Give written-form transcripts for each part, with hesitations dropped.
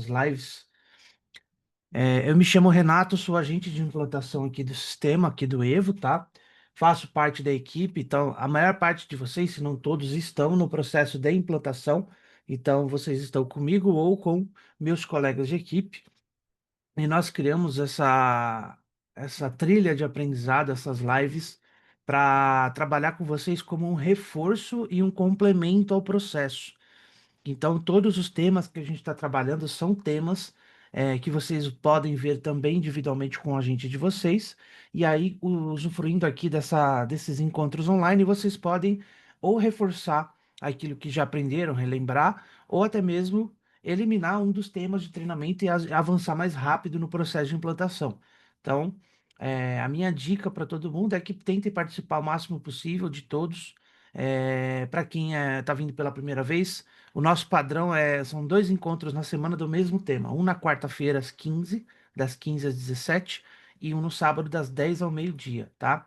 lives. Eu me chamo Renato, sou agente de implantação aqui do sistema, aqui do Evo, tá? Faço parte da equipe, então a maior parte de vocês, se não todos, estão no processo de implantação. Então vocês estão comigo ou com meus colegas de equipe. E nós criamos essa trilha de aprendizado, essas lives, para trabalhar com vocês como um reforço e um complemento ao processo. Então, todos os temas que a gente está trabalhando são temas que vocês podem ver também individualmente com a gente de vocês. E aí, usufruindo aqui desses encontros online, vocês podem ou reforçar aquilo que já aprenderam, relembrar, ou até mesmo eliminar um dos temas de treinamento e avançar mais rápido no processo de implantação. Então, a minha dica para todo mundo é que tentem participar o máximo possível de todos. Para quem está vindo pela primeira vez, o nosso padrão são dois encontros na semana do mesmo tema. Um na quarta-feira às 15, das 15 às 17, e um no sábado das 10 ao meio-dia, tá?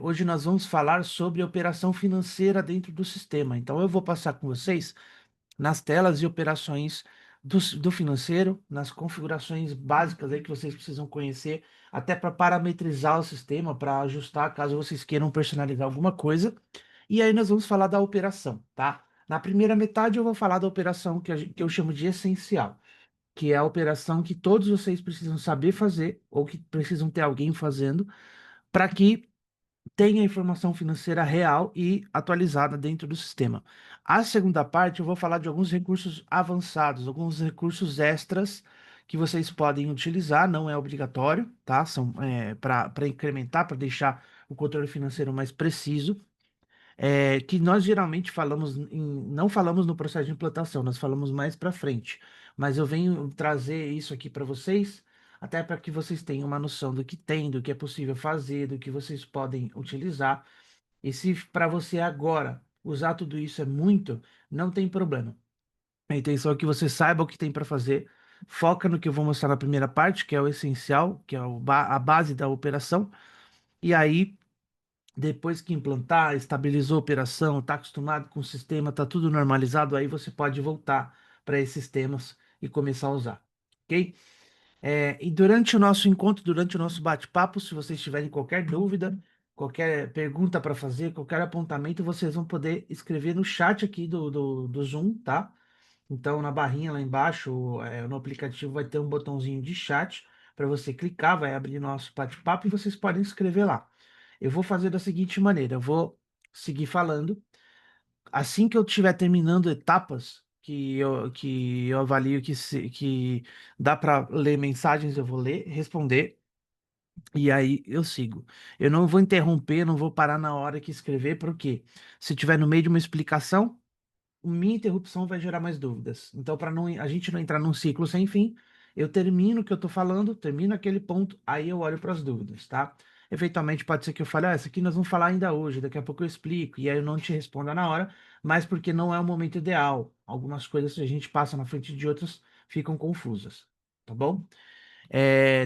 Hoje nós vamos falar sobre operação financeira dentro do sistema. Então eu vou passar com vocês nas telas e operações do financeiro, nas configurações básicas aí que vocês precisam conhecer, até para parametrizar o sistema, para ajustar caso vocês queiram personalizar alguma coisa. E aí nós vamos falar da operação, tá? Na primeira metade eu vou falar da operação que eu chamo de essencial, que é a operação que todos vocês precisam saber fazer ou que precisam ter alguém fazendo para que tenha informação financeira real e atualizada dentro do sistema. A segunda parte eu vou falar de alguns recursos avançados, alguns recursos extras que vocês podem utilizar, não é obrigatório, tá? São para incrementar, para deixar o controle financeiro mais preciso, que nós geralmente não falamos no processo de implantação, nós falamos mais para frente. Mas eu venho trazer isso aqui para vocês, até para que vocês tenham uma noção do que tem, do que é possível fazer, do que vocês podem utilizar. E se para você agora usar tudo isso é muito, não tem problema. A intenção é que você saiba o que tem para fazer. Foca no que eu vou mostrar na primeira parte, que é o essencial, que é a base da operação. E aí depois que implantar, estabilizou a operação, está acostumado com o sistema, está tudo normalizado, aí você pode voltar para esses temas e começar a usar, ok? E durante o nosso encontro, durante o nosso bate-papo, se vocês tiverem qualquer dúvida, qualquer pergunta para fazer, qualquer apontamento, vocês vão poder escrever no chat aqui do Zoom, tá? Então, na barrinha lá embaixo, no aplicativo, vai ter um botãozinho de chat para você clicar, vai abrir nosso bate-papo e vocês podem escrever lá. Eu vou fazer da seguinte maneira: eu vou seguir falando. Assim que eu estiver terminando etapas que eu avalio que dá para ler mensagens, eu vou ler, responder. E aí eu sigo. Eu não vou interromper, não vou parar na hora que escrever, porque se tiver no meio de uma explicação, minha interrupção vai gerar mais dúvidas. Então, para não, a gente não entrar num ciclo sem fim, eu termino o que eu estou falando, termino aquele ponto, aí eu olho para as dúvidas, tá? Eventualmente pode ser que eu fale, essa aqui nós vamos falar ainda hoje, daqui a pouco eu explico, e aí eu não te respondo na hora, mas porque não é o momento ideal. Algumas coisas, se a gente passa na frente de outras, ficam confusas, tá bom?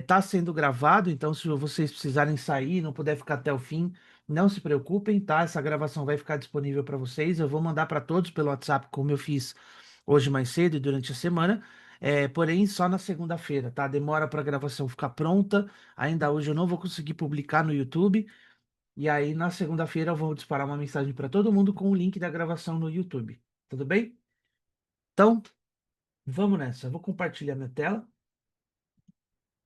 Tá sendo gravado, então se vocês precisarem sair, não puder ficar até o fim, não se preocupem, tá? Essa gravação vai ficar disponível para vocês. Eu vou mandar para todos pelo WhatsApp, como eu fiz hoje mais cedo e durante a semana. Porém, só na segunda-feira, tá? Demora para a gravação ficar pronta. Ainda hoje eu não vou conseguir publicar no YouTube. E aí, na segunda-feira, eu vou disparar uma mensagem para todo mundo com o link da gravação no YouTube. Tudo bem? Então, vamos nessa. Eu vou compartilhar minha tela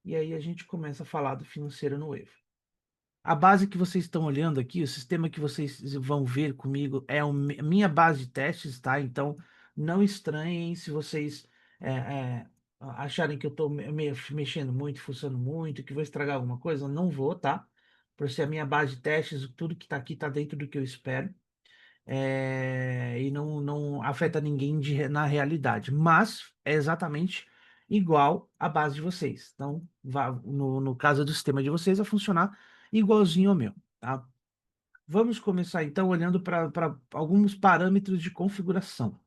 e aí a gente começa a falar do financeiro no Evo. A base que vocês estão olhando aqui, o sistema que vocês vão ver comigo é a minha base de testes, tá? Então, não estranhem se vocês é, é, acharem que eu estou mexendo muito, fuçando muito, que vou estragar alguma coisa. Não vou, tá? Por ser a minha base de testes, tudo que está aqui está dentro do que eu espero. E não afeta ninguém na realidade, mas é exatamente igual à base de vocês. Então, no caso do sistema de vocês, vai funcionar igualzinho ao meu, tá? Vamos começar então olhando para alguns parâmetros de configuração.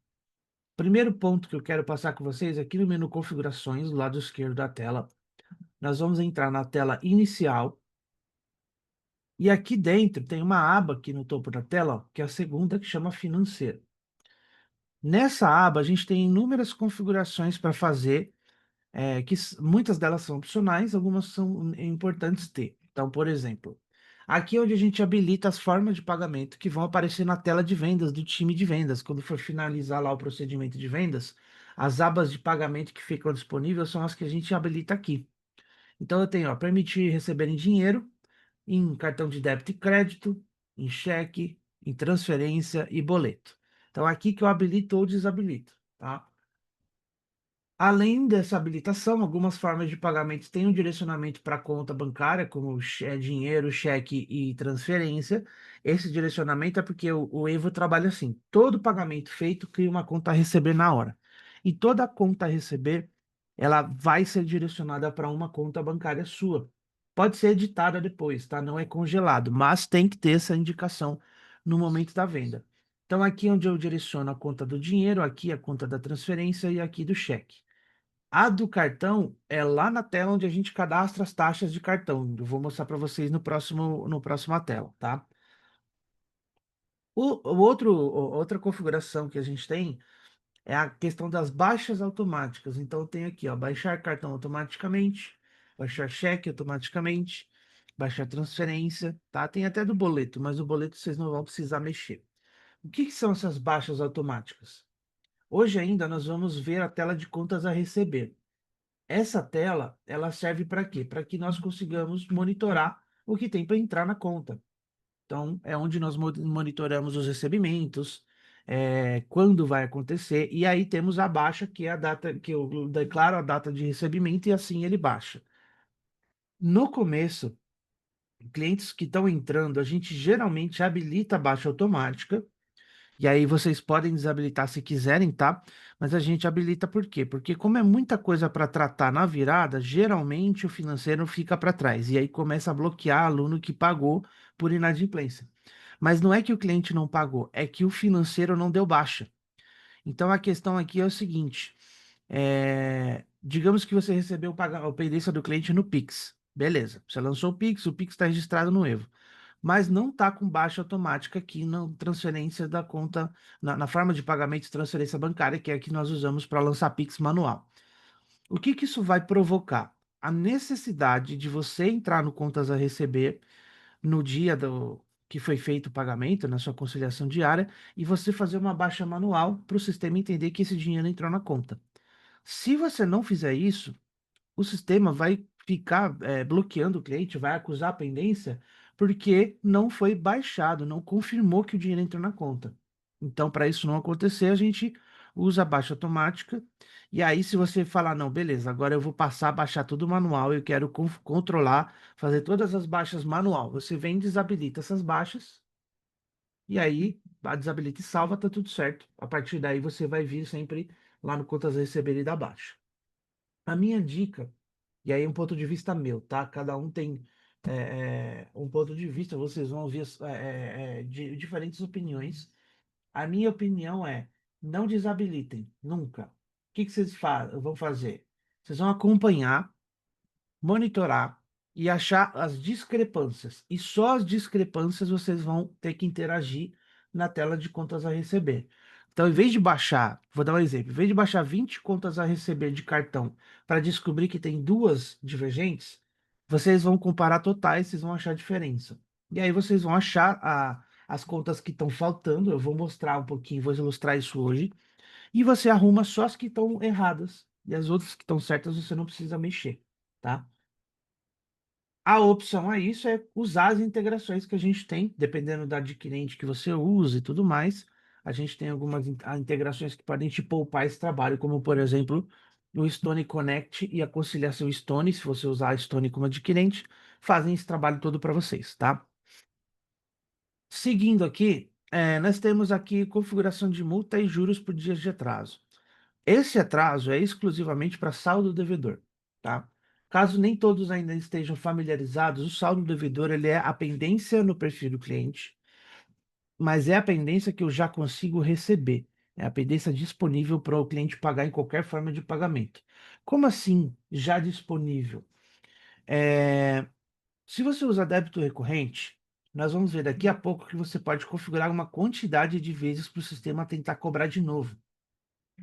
Primeiro ponto que eu quero passar com vocês aqui no menu configurações, do lado esquerdo da tela, nós vamos entrar na tela inicial. E aqui dentro tem uma aba aqui no topo da tela, ó, que é a segunda, que chama financeiro. Nessa aba, a gente tem inúmeras configurações para fazer, muitas delas são opcionais, algumas são importantes ter. Então, por exemplo, aqui é onde a gente habilita as formas de pagamento que vão aparecer na tela de vendas do time de vendas. Quando for finalizar lá o procedimento de vendas, as abas de pagamento que ficam disponíveis são as que a gente habilita aqui. Então, eu tenho, ó, permitir receber em dinheiro, em cartão de débito e crédito, em cheque, em transferência e boleto. Então, aqui que eu habilito ou desabilito, tá? Além dessa habilitação, algumas formas de pagamento têm um direcionamento para conta bancária, como dinheiro, cheque e transferência. Esse direcionamento é porque o Evo trabalha assim: todo pagamento feito cria uma conta a receber na hora. E toda conta a receber, ela vai ser direcionada para uma conta bancária sua. Pode ser editada depois, tá? Não é congelado, mas tem que ter essa indicação no momento da venda. Então, aqui é onde eu direciono a conta do dinheiro, aqui a conta da transferência e aqui do cheque. A do cartão é lá na tela onde a gente cadastra as taxas de cartão. Eu vou mostrar para vocês no próxima tela, tá? Outra configuração que a gente tem é a questão das baixas automáticas. Então, eu tenho aqui, ó, baixar cartão automaticamente, baixar cheque automaticamente, baixar transferência, tá? Tem até do boleto, mas o boleto vocês não vão precisar mexer. O que que são essas baixas automáticas? Hoje ainda nós vamos ver a tela de contas a receber. Essa tela, ela serve para quê? Para que nós consigamos monitorar o que tem para entrar na conta. Então, é onde nós monitoramos os recebimentos, quando vai acontecer, e aí temos a baixa, que é a data que eu declaro a data de recebimento e assim ele baixa. No começo, clientes que estão entrando, a gente geralmente habilita a baixa automática. E aí vocês podem desabilitar se quiserem, tá? Mas a gente habilita por quê? Porque como é muita coisa para tratar na virada, geralmente o financeiro fica para trás. E aí começa a bloquear aluno que pagou por inadimplência. Mas não é que o cliente não pagou, é que o financeiro não deu baixa. Então a questão aqui é o seguinte: digamos que você recebeu a pendência do cliente no Pix. Beleza, você lançou o Pix está registrado no Evo, mas não está com baixa automática aqui na transferência da conta, na forma de pagamento de transferência bancária, que é a que nós usamos para lançar Pix manual. O que que isso vai provocar? A necessidade de você entrar no contas a receber no dia que foi feito o pagamento, na sua conciliação diária, e você fazer uma baixa manual para o sistema entender que esse dinheiro entrou na conta. Se você não fizer isso, o sistema vai ficar bloqueando o cliente, vai acusar a pendência, porque não foi baixado, não confirmou que o dinheiro entrou na conta. Então, para isso não acontecer, a gente usa a baixa automática. E aí, se você falar, não, beleza, agora eu vou passar a baixar tudo manual, eu quero controlar, fazer todas as baixas manual. Você vem e desabilita essas baixas, e aí desabilita e salva, tá tudo certo. A partir daí, você vai vir sempre lá no contas a receber e dar baixa. A minha dica, e aí um ponto de vista meu, tá? Cada um tem um ponto de vista, vocês vão ouvir diferentes opiniões. A minha opinião é, não desabilitem, nunca. O que que vocês vão fazer? Vocês vão acompanhar, monitorar e achar as discrepâncias. E só as discrepâncias vocês vão ter que interagir na tela de contas a receber. Então, em vez de baixar, vou dar um exemplo, em vez de baixar 20 contas a receber de cartão para descobrir que tem duas divergentes, vocês vão comparar totais, vocês vão achar diferença. E aí vocês vão achar as contas que estão faltando, eu vou mostrar um pouquinho, vou ilustrar isso hoje, e você arruma só as que estão erradas, e as outras que estão certas você não precisa mexer, tá? A opção a isso é usar as integrações que a gente tem, dependendo da adquirente que você usa e tudo mais. A gente tem algumas integrações que podem te poupar esse trabalho, como por exemplo o Stone Connect e a conciliação Stone, se você usar a Stone como adquirente, fazem esse trabalho todo para vocês, tá? Seguindo aqui, nós temos aqui configuração de multa e juros por dias de atraso. Esse atraso é exclusivamente para saldo devedor, tá? Caso nem todos ainda estejam familiarizados, o saldo devedor ele é a pendência no perfil do cliente, mas é a pendência que eu já consigo receber. É a pendência disponível para o cliente pagar em qualquer forma de pagamento. Como assim, já disponível? É, Se você usa débito recorrente, nós vamos ver daqui a pouco que você pode configurar uma quantidade de vezes para o sistema tentar cobrar de novo.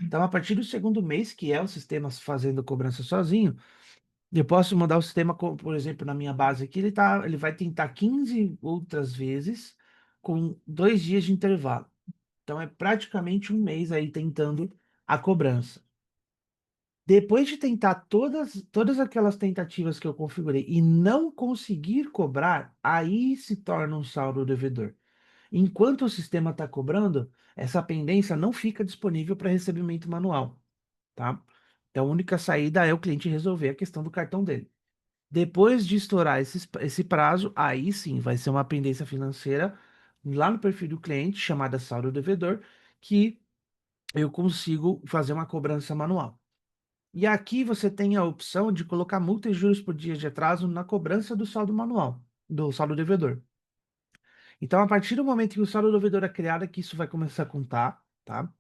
Então, a partir do segundo mês, que é o sistema fazendo a cobrança sozinho, eu posso mandar o sistema, por exemplo, na minha base aqui, ele vai tentar 15 outras vezes com 2 dias de intervalo. Então, é praticamente um mês aí tentando a cobrança. Depois de tentar todas aquelas tentativas que eu configurei e não conseguir cobrar, aí se torna um saldo devedor. Enquanto o sistema está cobrando, essa pendência não fica disponível para recebimento manual, tá? Então, a única saída é o cliente resolver a questão do cartão dele. Depois de estourar esse prazo, aí sim vai ser uma pendência financeira lá no perfil do cliente, chamada saldo devedor, que eu consigo fazer uma cobrança manual. E aqui você tem a opção de colocar multa e juros por dia de atraso na cobrança do saldo manual, do saldo devedor. Então, a partir do momento que o saldo devedor é criado, é que isso vai começar a contar, tá?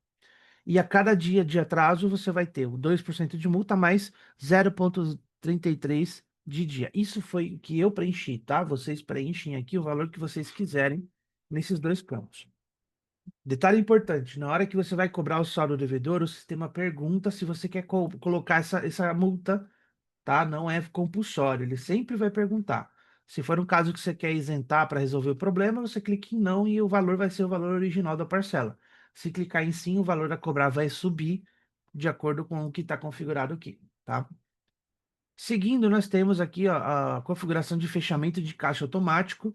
E a cada dia de atraso, você vai ter o 2% de multa mais 0,33 de dia. Isso foi o que eu preenchi, tá? Vocês preenchem aqui o valor que vocês quiserem nesses dois campos. Detalhe importante, na hora que você vai cobrar o saldo devedor, o sistema pergunta se você quer colocar essa multa, tá? Não é compulsório, ele sempre vai perguntar. Se for um caso que você quer isentar para resolver o problema, você clica em não e o valor vai ser o valor original da parcela. Se clicar em sim, o valor a cobrar vai subir de acordo com o que está configurado aqui, tá? Seguindo, nós temos aqui ó, a configuração de fechamento de caixa automático.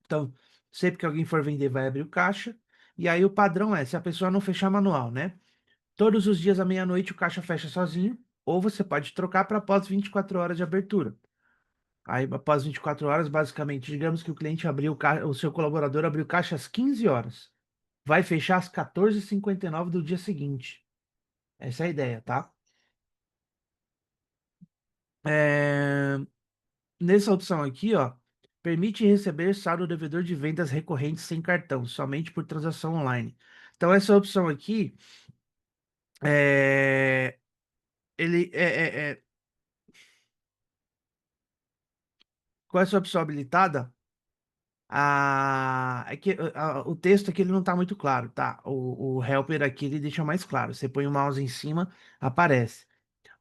Então, sempre que alguém for vender, vai abrir o caixa. E aí o padrão é, se a pessoa não fechar manual, né? Todos os dias à meia-noite o caixa fecha sozinho, ou você pode trocar para após 24 horas de abertura. Aí, após 24 horas, basicamente, digamos que o cliente abriu o seu colaborador abriu caixa às 15 horas. Vai fechar às 14h59 do dia seguinte. Essa é a ideia, tá? É, Nessa opção aqui, ó, permite receber saldo devedor de vendas recorrentes sem cartão, somente por transação online. Então, essa opção aqui, é, ele com essa opção habilitada, o texto aqui ele não está muito claro, tá? O helper aqui ele deixa mais claro. Você põe o mouse em cima, aparece.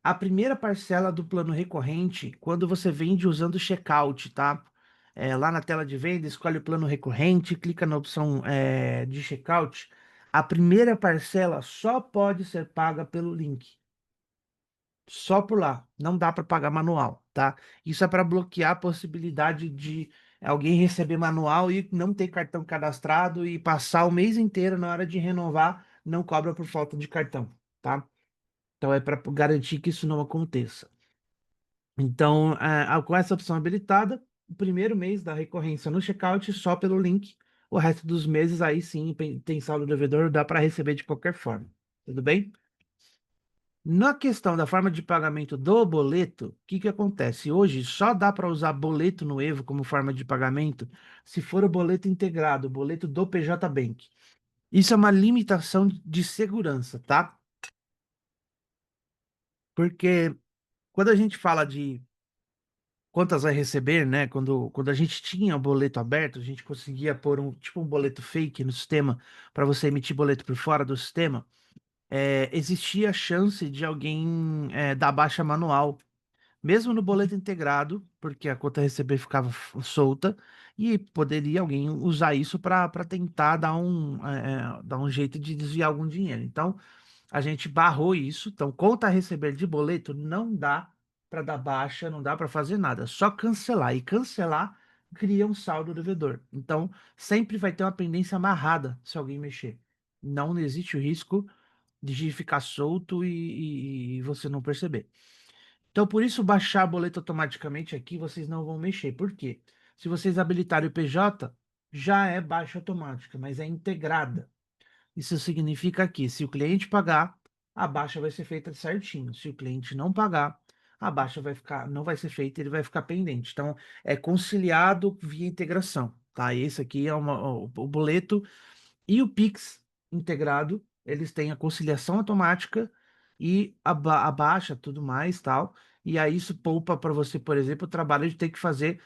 A primeira parcela do plano recorrente, quando você vende usando checkout, tá? Lá na tela de venda, escolhe o plano recorrente, clica na opção de checkout. A primeira parcela só pode ser paga pelo link. Só por lá. Não dá para pagar manual, tá? Isso é para bloquear a possibilidade de alguém receber manual e não ter cartão cadastrado e passar o mês inteiro na hora de renovar, não cobra por falta de cartão, tá? Então é para garantir que isso não aconteça. Então, com essa opção habilitada, o primeiro mês da recorrência no checkout só pelo link. O resto dos meses aí sim tem saldo devedor, dá para receber de qualquer forma. Tudo bem? Na questão da forma de pagamento do boleto, o que que acontece? Hoje só dá para usar boleto no Evo como forma de pagamento se for o boleto integrado, o boleto do PJ Bank. Isso é uma limitação de segurança, tá? Porque quando a gente fala de quantas vai receber, né? Quando a gente tinha o boleto aberto, a gente conseguia pôr um boleto fake no sistema para você emitir boleto por fora do sistema. Existia a chance de alguém dar baixa manual mesmo no boleto integrado, porque a conta a receber ficava solta, e poderia alguém usar isso para tentar dar um jeito de desviar algum dinheiro. Então, a gente barrou isso. Então, conta a receber de boleto não dá para dar baixa, não dá para fazer nada, só cancelar. E cancelar cria um saldo devedor. Então, sempre vai ter uma pendência amarrada se alguém mexer. Não existe o risco de ficar solto e você não perceber. Então, por isso, baixar a boleta automaticamente aqui, vocês não vão mexer. Por quê? Se vocês habilitarem o PJ, já é baixa automática, mas é integrada. Isso significa que, se o cliente pagar, a baixa vai ser feita certinho. Se o cliente não pagar, a baixa não vai ser feita, ele vai ficar pendente. Então, é conciliado via integração, tá? Esse aqui é o boleto e o Pix integrado, eles têm a conciliação automática e a baixa, tudo mais, tal. E aí isso poupa para você, por exemplo, o trabalho de ter que fazer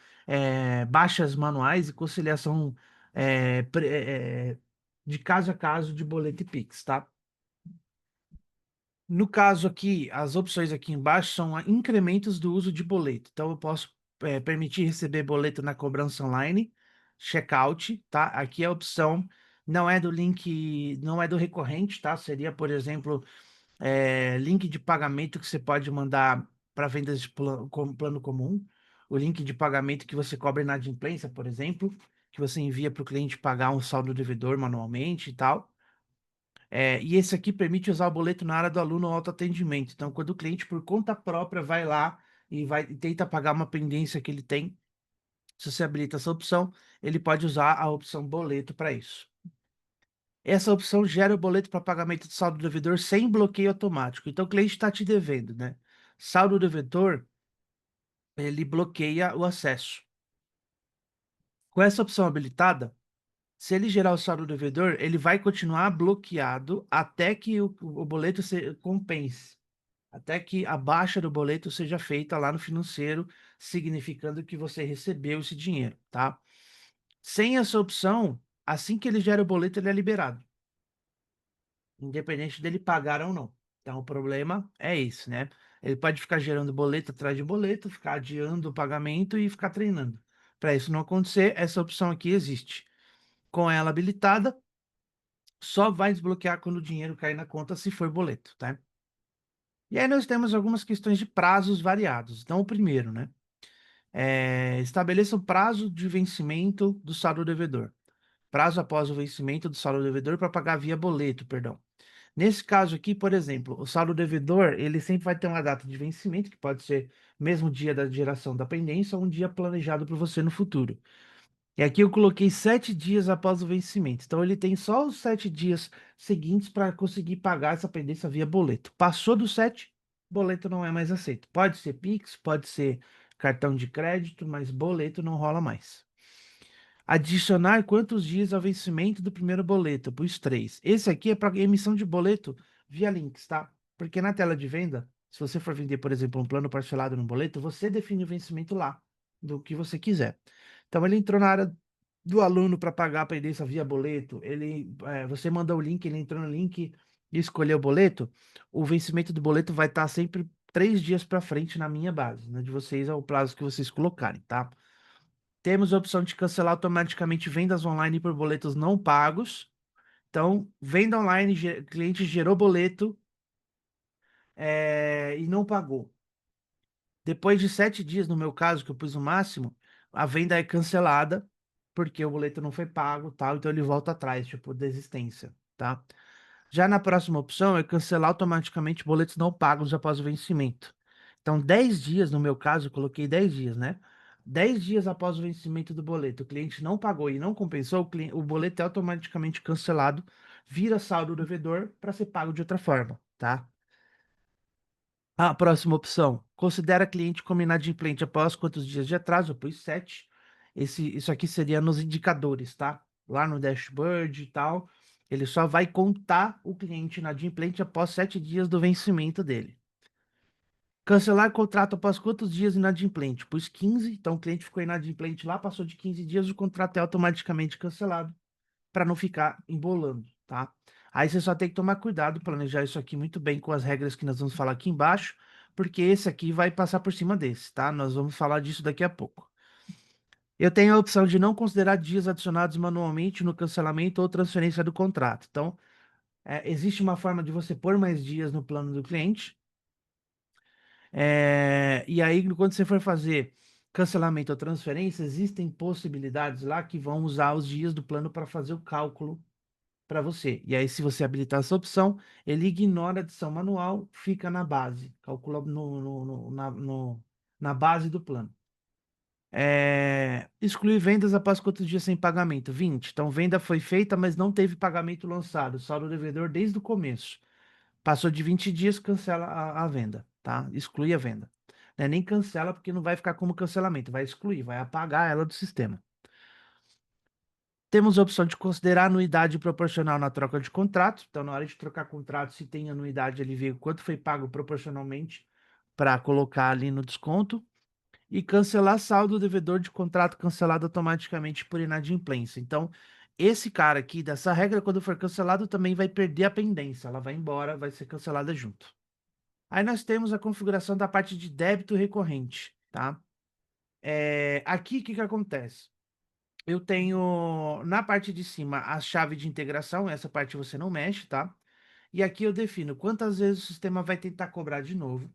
baixas manuais e conciliação de caso a caso de boleto e Pix, tá? No caso aqui, as opções aqui embaixo são incrementos do uso de boleto. Então, eu posso permitir receber boleto na cobrança online, checkout, tá? Aqui a opção não é do link, não é do recorrente, tá? Seria, por exemplo, link de pagamento que você pode mandar para vendas de plano comum. O link de pagamento que você cobra inadimplência, por exemplo, que você envia para o cliente pagar um saldo devedor manualmente e tal. E esse aqui permite usar o boleto na área do aluno autoatendimento. Então, quando o cliente, por conta própria, vai lá e tenta pagar uma pendência que ele tem, se você habilita essa opção, ele pode usar a opção boleto para isso. Essa opção gera o boleto para pagamento de saldo devedor sem bloqueio automático. Então, o cliente está te devendo, né? Saldo devedor, ele bloqueia o acesso. Com essa opção habilitada, se ele gerar o saldo devedor, ele vai continuar bloqueado até que o boleto se compense. Até que a baixa do boleto seja feita lá no financeiro, significando que você recebeu esse dinheiro, tá? Sem essa opção, assim que ele gera o boleto, ele é liberado, independente dele pagar ou não. Então, o problema é esse, né? Ele pode ficar gerando boleto atrás de boleto, ficar adiando o pagamento e ficar treinando. Para isso não acontecer, essa opção aqui existe. Com ela habilitada, só vai desbloquear quando o dinheiro cair na conta se for boleto, tá? E aí nós temos algumas questões de prazos variados. Então, o primeiro, né? Estabeleça o prazo de vencimento do saldo devedor. Prazo após o vencimento do saldo devedor para pagar via boleto, perdão. Nesse caso aqui, por exemplo, o saldo devedor, ele sempre vai ter uma data de vencimento, que pode ser mesmo dia da geração da pendência ou um dia planejado para você no futuro. E aqui eu coloquei 7 dias após o vencimento. Então ele tem só os 7 dias seguintes para conseguir pagar essa pendência via boleto. Passou dos 7, boleto não é mais aceito. Pode ser Pix, pode ser cartão de crédito, mas boleto não rola mais. Adicionar quantos dias ao vencimento do primeiro boleto? Pus 3. Esse aqui é para emissão de boleto via links, tá? Porque na tela de venda, se você for vender, por exemplo, um plano parcelado no boleto, você define o vencimento lá, do que você quiser. Então, ele entrou na área do aluno para pagar a pendência via boleto. Você manda o link, ele entrou no link e escolheu o boleto. O vencimento do boleto vai estar sempre 3 dias para frente na minha base, né? De vocês é o prazo que vocês colocarem, tá? Temos a opção de cancelar automaticamente vendas online por boletos não pagos. Então, venda online, cliente gerou boleto, e não pagou. Depois de 7 dias, no meu caso, que eu pus o máximo, a venda é cancelada, porque o boleto não foi pago, tal, então ele volta atrás, tipo, desistência, tá? Já na próxima opção é cancelar automaticamente boletos não pagos após o vencimento. Então, 10 dias, no meu caso, eu coloquei 10 dias, né? 10 dias após o vencimento do boleto, o cliente não pagou e não compensou, o boleto é automaticamente cancelado, vira saldo devedor para ser pago de outra forma, tá? A próxima opção, considera cliente como inadimplente após quantos dias de atraso? Eu pus 7. Isso aqui seria nos indicadores, tá? Lá no dashboard e tal. Ele só vai contar o cliente inadimplente após 7 dias do vencimento dele. Cancelar contrato após quantos dias inadimplente? Pus 15. Então o cliente ficou inadimplente lá, passou de 15 dias, o contrato é automaticamente cancelado para não ficar embolando, tá? Aí você só tem que tomar cuidado, planejar isso aqui muito bem com as regras que nós vamos falar aqui embaixo, porque esse aqui vai passar por cima desse, tá? Nós vamos falar disso daqui a pouco. Eu tenho a opção de não considerar dias adicionados manualmente no cancelamento ou transferência do contrato. Então, existe uma forma de você pôr mais dias no plano do cliente. E aí, quando você for fazer cancelamento ou transferência, existem possibilidades lá que vão usar os dias do plano para fazer o cálculo para você. E aí, se você habilitar essa opção, ele ignora a adição manual, fica na base, calcula na base do plano. Excluir vendas após quantos dias sem pagamento? 20. Então, venda foi feita, mas não teve pagamento lançado. Saldo devedor desde o começo. Passou de 20 dias, cancela a venda, tá? Exclui a venda. Não é nem cancela, porque não vai ficar como cancelamento, vai excluir, vai apagar ela do sistema. Temos a opção de considerar anuidade proporcional na troca de contrato. Então, na hora de trocar contrato, se tem anuidade, ele vê quanto foi pago proporcionalmente para colocar ali no desconto. E cancelar saldo devedor de contrato cancelado automaticamente por inadimplência. Então, esse cara aqui, dessa regra, quando for cancelado, também vai perder a pendência. Ela vai embora, vai ser cancelada junto. Aí nós temos a configuração da parte de débito recorrente, tá? Aqui, o que que acontece? Eu tenho na parte de cima a chave de integração, essa parte você não mexe, tá? E aqui eu defino quantas vezes o sistema vai tentar cobrar de novo,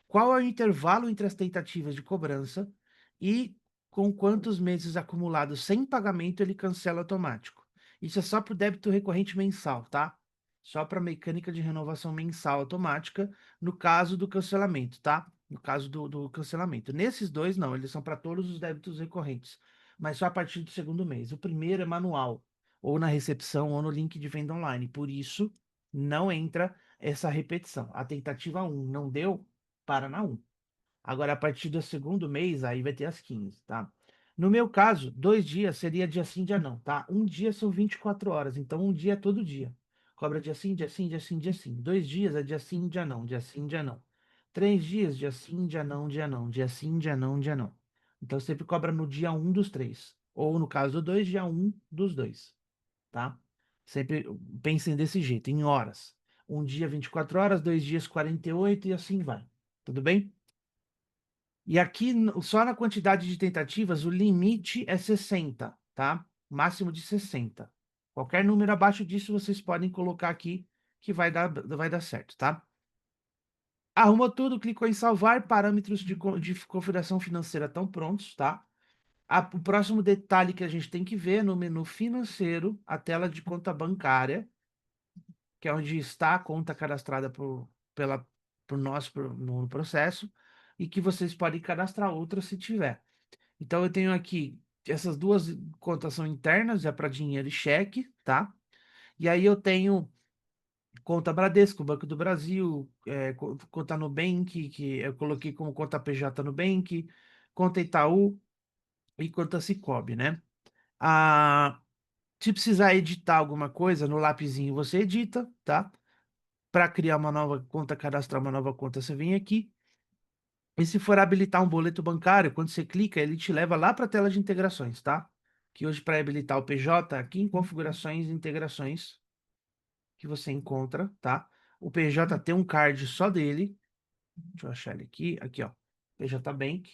qual é o intervalo entre as tentativas de cobrança e com quantos meses acumulados sem pagamento ele cancela automático. Isso é só para o débito recorrente mensal, tá? Só para mecânica de renovação mensal automática, no caso do cancelamento, tá? No caso do cancelamento. Nesses dois, não, eles são para todos os débitos recorrentes, mas só a partir do segundo mês. O primeiro é manual, ou na recepção, ou no link de venda online. Por isso, não entra essa repetição. A tentativa um não deu, para na um. Agora, a partir do segundo mês, aí vai ter as 15, tá? No meu caso, 2 dias seria dia sim, dia não, tá? Um dia são 24 horas, então um dia é todo dia. Cobra dia sim, dia sim, dia sim, dia sim. 2 dias é dia sim, dia não, dia sim, dia não. 3 dias, dia sim, dia não, dia não, dia sim, dia não, dia não. Então sempre cobra no dia um dos três. Ou no caso do dois, dia um dos dois, tá? Sempre pensem desse jeito, em horas. Um dia 24 horas, 2 dias 48 e assim vai. Tudo bem? E aqui, só na quantidade de tentativas, o limite é 60, tá? Máximo de 60. Qualquer número abaixo disso, vocês podem colocar aqui que vai dar certo, tá? Arrumou tudo, clicou em salvar, parâmetros de configuração financeira estão prontos, tá? O próximo detalhe que a gente tem que ver é no menu financeiro, a tela de conta bancária, que é onde está a conta cadastrada por nós no processo, e que vocês podem cadastrar outra se tiver. Então eu tenho aqui essas duas contas são internas, é para dinheiro e cheque, tá? E aí eu tenho conta Bradesco, Banco do Brasil, conta Nubank, que eu coloquei como conta PJ Nubank, conta Itaú e conta Sicoob, né? Ah, se precisar editar alguma coisa no lapisinho, você edita, tá? Para criar uma nova conta, cadastrar uma nova conta, você vem aqui. E se for habilitar um boleto bancário, quando você clica, ele te leva lá para a tela de integrações, tá? Que hoje, para habilitar o PJ, aqui em configurações e integrações, que você encontra, tá? O PJ tem um card só dele. Deixa eu achar ele aqui. Aqui, ó. PJ Bank.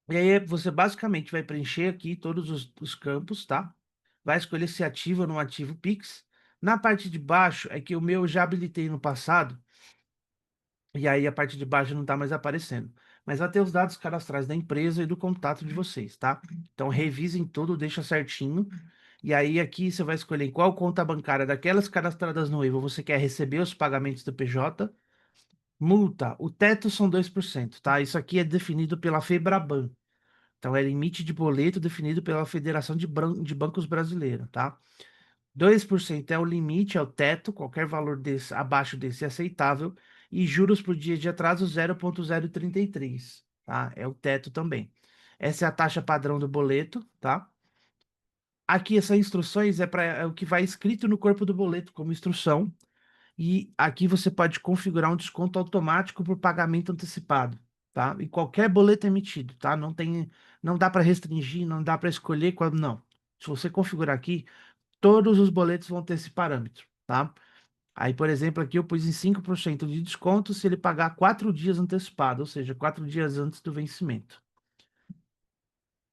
E aí você basicamente vai preencher aqui todos os campos, tá? Vai escolher se ativa ou não ativa o Pix. Na parte de baixo é que o meu eu já habilitei no passado. E aí a parte de baixo não está mais aparecendo. Mas vai ter os dados cadastrais da empresa e do contato de vocês, tá? Então revisem tudo, deixa certinho. E aí aqui você vai escolher em qual conta bancária daquelas cadastradas no EVO você quer receber os pagamentos do PJ. Multa, o teto são 2%, tá? Isso aqui é definido pela FEBRABAN. Então é limite de boleto definido pela Federação de Bancos Brasileira, tá? 2% é o limite, é o teto, qualquer valor desse, abaixo desse é aceitável. E juros por dia de atraso 0,033, tá? É o teto também. Essa é a taxa padrão do boleto, tá? Aqui essas instruções é o que vai escrito no corpo do boleto como instrução. E aqui você pode configurar um desconto automático por pagamento antecipado, tá? E qualquer boleto emitido, tá? Não dá para restringir, não dá para escolher quando não. Se você configurar aqui, todos os boletos vão ter esse parâmetro, tá? Aí, por exemplo, aqui eu pus em 5% de desconto se ele pagar 4 dias antecipado, ou seja, 4 dias antes do vencimento.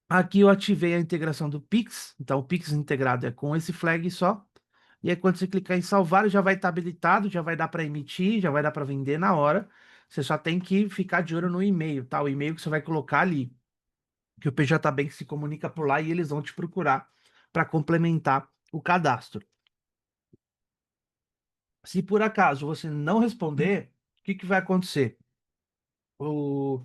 Aqui eu ativei a integração do Pix, então o Pix integrado é com esse flag só. E aí quando você clicar em salvar, já vai estar habilitado, já vai dar para emitir, já vai dar para vender na hora. Você só tem que ficar de olho no e-mail, tá? O e-mail que você vai colocar ali, que o PJ Bank se comunica por lá e eles vão te procurar para complementar o cadastro. Se por acaso você não responder, o que que vai acontecer? O,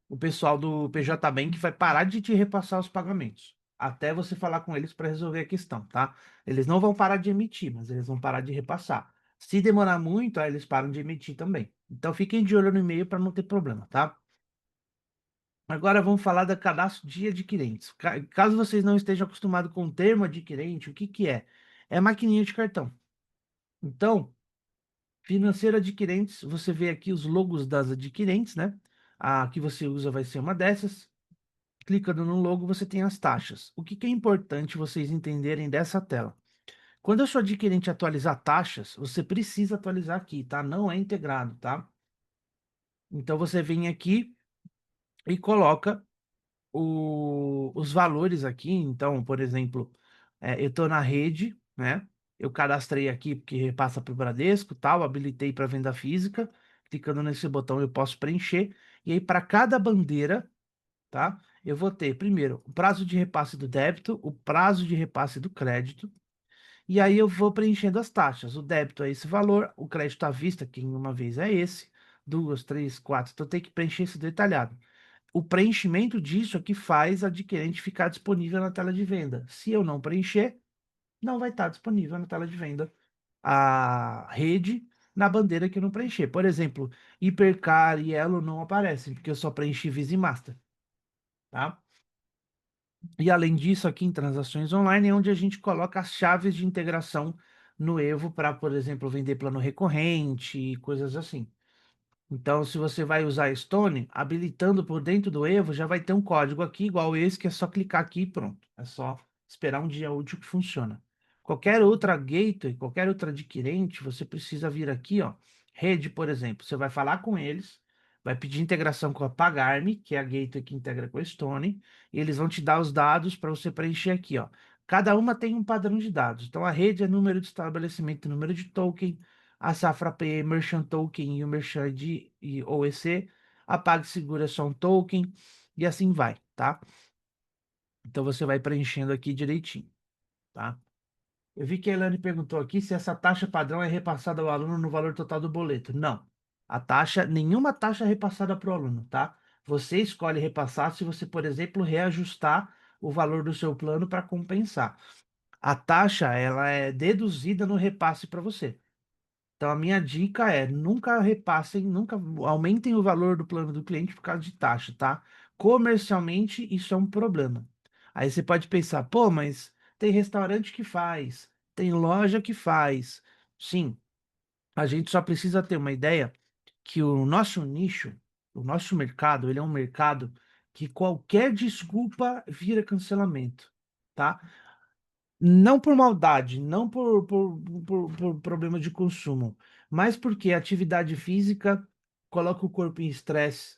o pessoal do PJ Bank vai parar de te repassar os pagamentos, até você falar com eles para resolver a questão, tá? Eles não vão parar de emitir, mas eles vão parar de repassar. Se demorar muito, aí eles param de emitir também. Então fiquem de olho no e-mail para não ter problema, tá? Agora vamos falar da cadastro de adquirentes. Caso vocês não estejam acostumados com o termo adquirente, o que que é? É maquininha de cartão. Então, financeiro adquirentes, você vê aqui os logos das adquirentes, né? A que você usa vai ser uma dessas. Clicando no logo, você tem as taxas. O que que é importante vocês entenderem dessa tela? Quando a sua adquirente atualizar taxas, você precisa atualizar aqui, tá? Não é integrado, tá? Então você vem aqui e coloca os valores aqui. Então, por exemplo, eu estou na rede, né? Eu cadastrei aqui porque repassa para o Bradesco, tal, habilitei para venda física. Clicando nesse botão eu posso preencher. E aí, para cada bandeira, tá? Eu vou ter, primeiro, o prazo de repasse do débito, o prazo de repasse do crédito, e aí eu vou preenchendo as taxas. O débito é esse valor, o crédito à vista, que em uma vez é esse, duas, três, quatro. Então tem que preencher esse detalhado. O preenchimento disso é que faz a adquirente ficar disponível na tela de venda. Se eu não preencher, não vai estar disponível na tela de venda a rede na bandeira que eu não preencher. Por exemplo, Hipercar e Elo não aparecem, porque eu só preenchi Visa e Master, tá? E além disso, aqui em transações online é onde a gente coloca as chaves de integração no Evo para, por exemplo, vender plano recorrente e coisas assim. Então, se você vai usar Stone, habilitando por dentro do Evo, já vai ter um código aqui igual esse, que é só clicar aqui e pronto. É só esperar um dia útil que funciona. Qualquer outra gateway, qualquer outra adquirente, você precisa vir aqui, ó, rede, por exemplo. Você vai falar com eles, vai pedir integração com a Pagar.me, que é a gateway que integra com a Stone, e eles vão te dar os dados para você preencher aqui, ó. Cada uma tem um padrão de dados. Então, a rede é número de estabelecimento, número de token, a Safra P, Merchant Token e o Merchant e OEC, a PagSeguro é só um token, e assim vai, tá? Então você vai preenchendo aqui direitinho, tá? Eu vi que a Elane perguntou aqui se essa taxa padrão é repassada ao aluno no valor total do boleto. Não. A taxa, nenhuma taxa é repassada para o aluno, tá? Você escolhe repassar se você, por exemplo, reajustar o valor do seu plano para compensar. A taxa, ela é deduzida no repasse para você. Então, a minha dica é nunca repassem, nunca aumentem o valor do plano do cliente por causa de taxa, tá? Comercialmente, isso é um problema. Aí você pode pensar, pô, mas tem restaurante que faz, tem loja que faz. Sim, a gente só precisa ter uma ideia que o nosso nicho, o nosso mercado, ele é um mercado que qualquer desculpa vira cancelamento, tá? Não por maldade, não por problema de consumo, mas porque a atividade física coloca o corpo em estresse.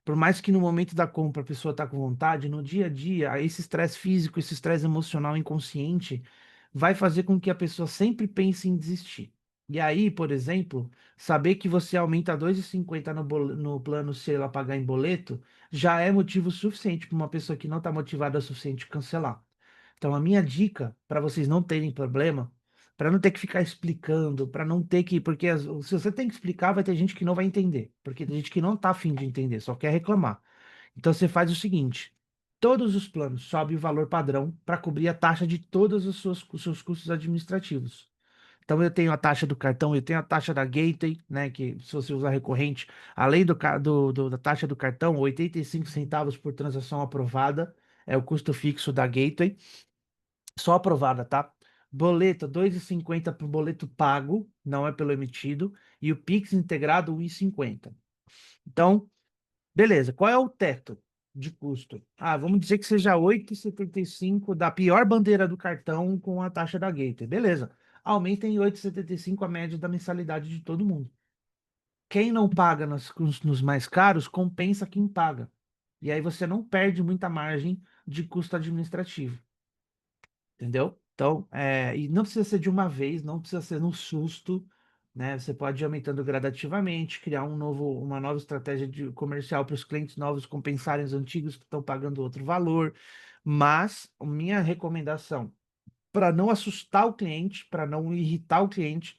Por mais que no momento da compra a pessoa está com vontade, no dia a dia, esse estresse físico, esse estresse emocional inconsciente vai fazer com que a pessoa sempre pense em desistir. E aí, por exemplo, saber que você aumenta 2,50 no plano se ela pagar em boleto já é motivo suficiente para uma pessoa que não está motivada o suficiente cancelar. Então, a minha dica para vocês não terem problema, para não ter que ficar explicando, para não ter que, porque se você tem que explicar, vai ter gente que não vai entender, porque tem gente que não tá afim de entender, só quer reclamar. Então, você faz o seguinte: todos os planos sobe o valor padrão para cobrir a taxa de todos os seus custos administrativos. Então, eu tenho a taxa do cartão, eu tenho a taxa da Gateway, né, que se você usar recorrente, além da taxa do cartão, 85 centavos por transação aprovada, é o custo fixo da Gateway. Só aprovada, tá? Boleto, 2,50 para o boleto pago, não é pelo emitido, e o Pix integrado, 1,50. Então, beleza, qual é o teto de custo? Ah, vamos dizer que seja 8,75 da pior bandeira do cartão com a taxa da Gateway. Beleza, aumenta em 8,75 a média da mensalidade de todo mundo. Quem não paga nos mais caros, compensa quem paga. E aí você não perde muita margem de custo administrativo. Entendeu? Então, e não precisa ser de uma vez, não precisa ser no susto, né? Você pode ir aumentando gradativamente, criar uma nova estratégia de comercial para os clientes novos compensarem os antigos que estão pagando outro valor. Mas a minha recomendação, para não assustar o cliente, para não irritar o cliente,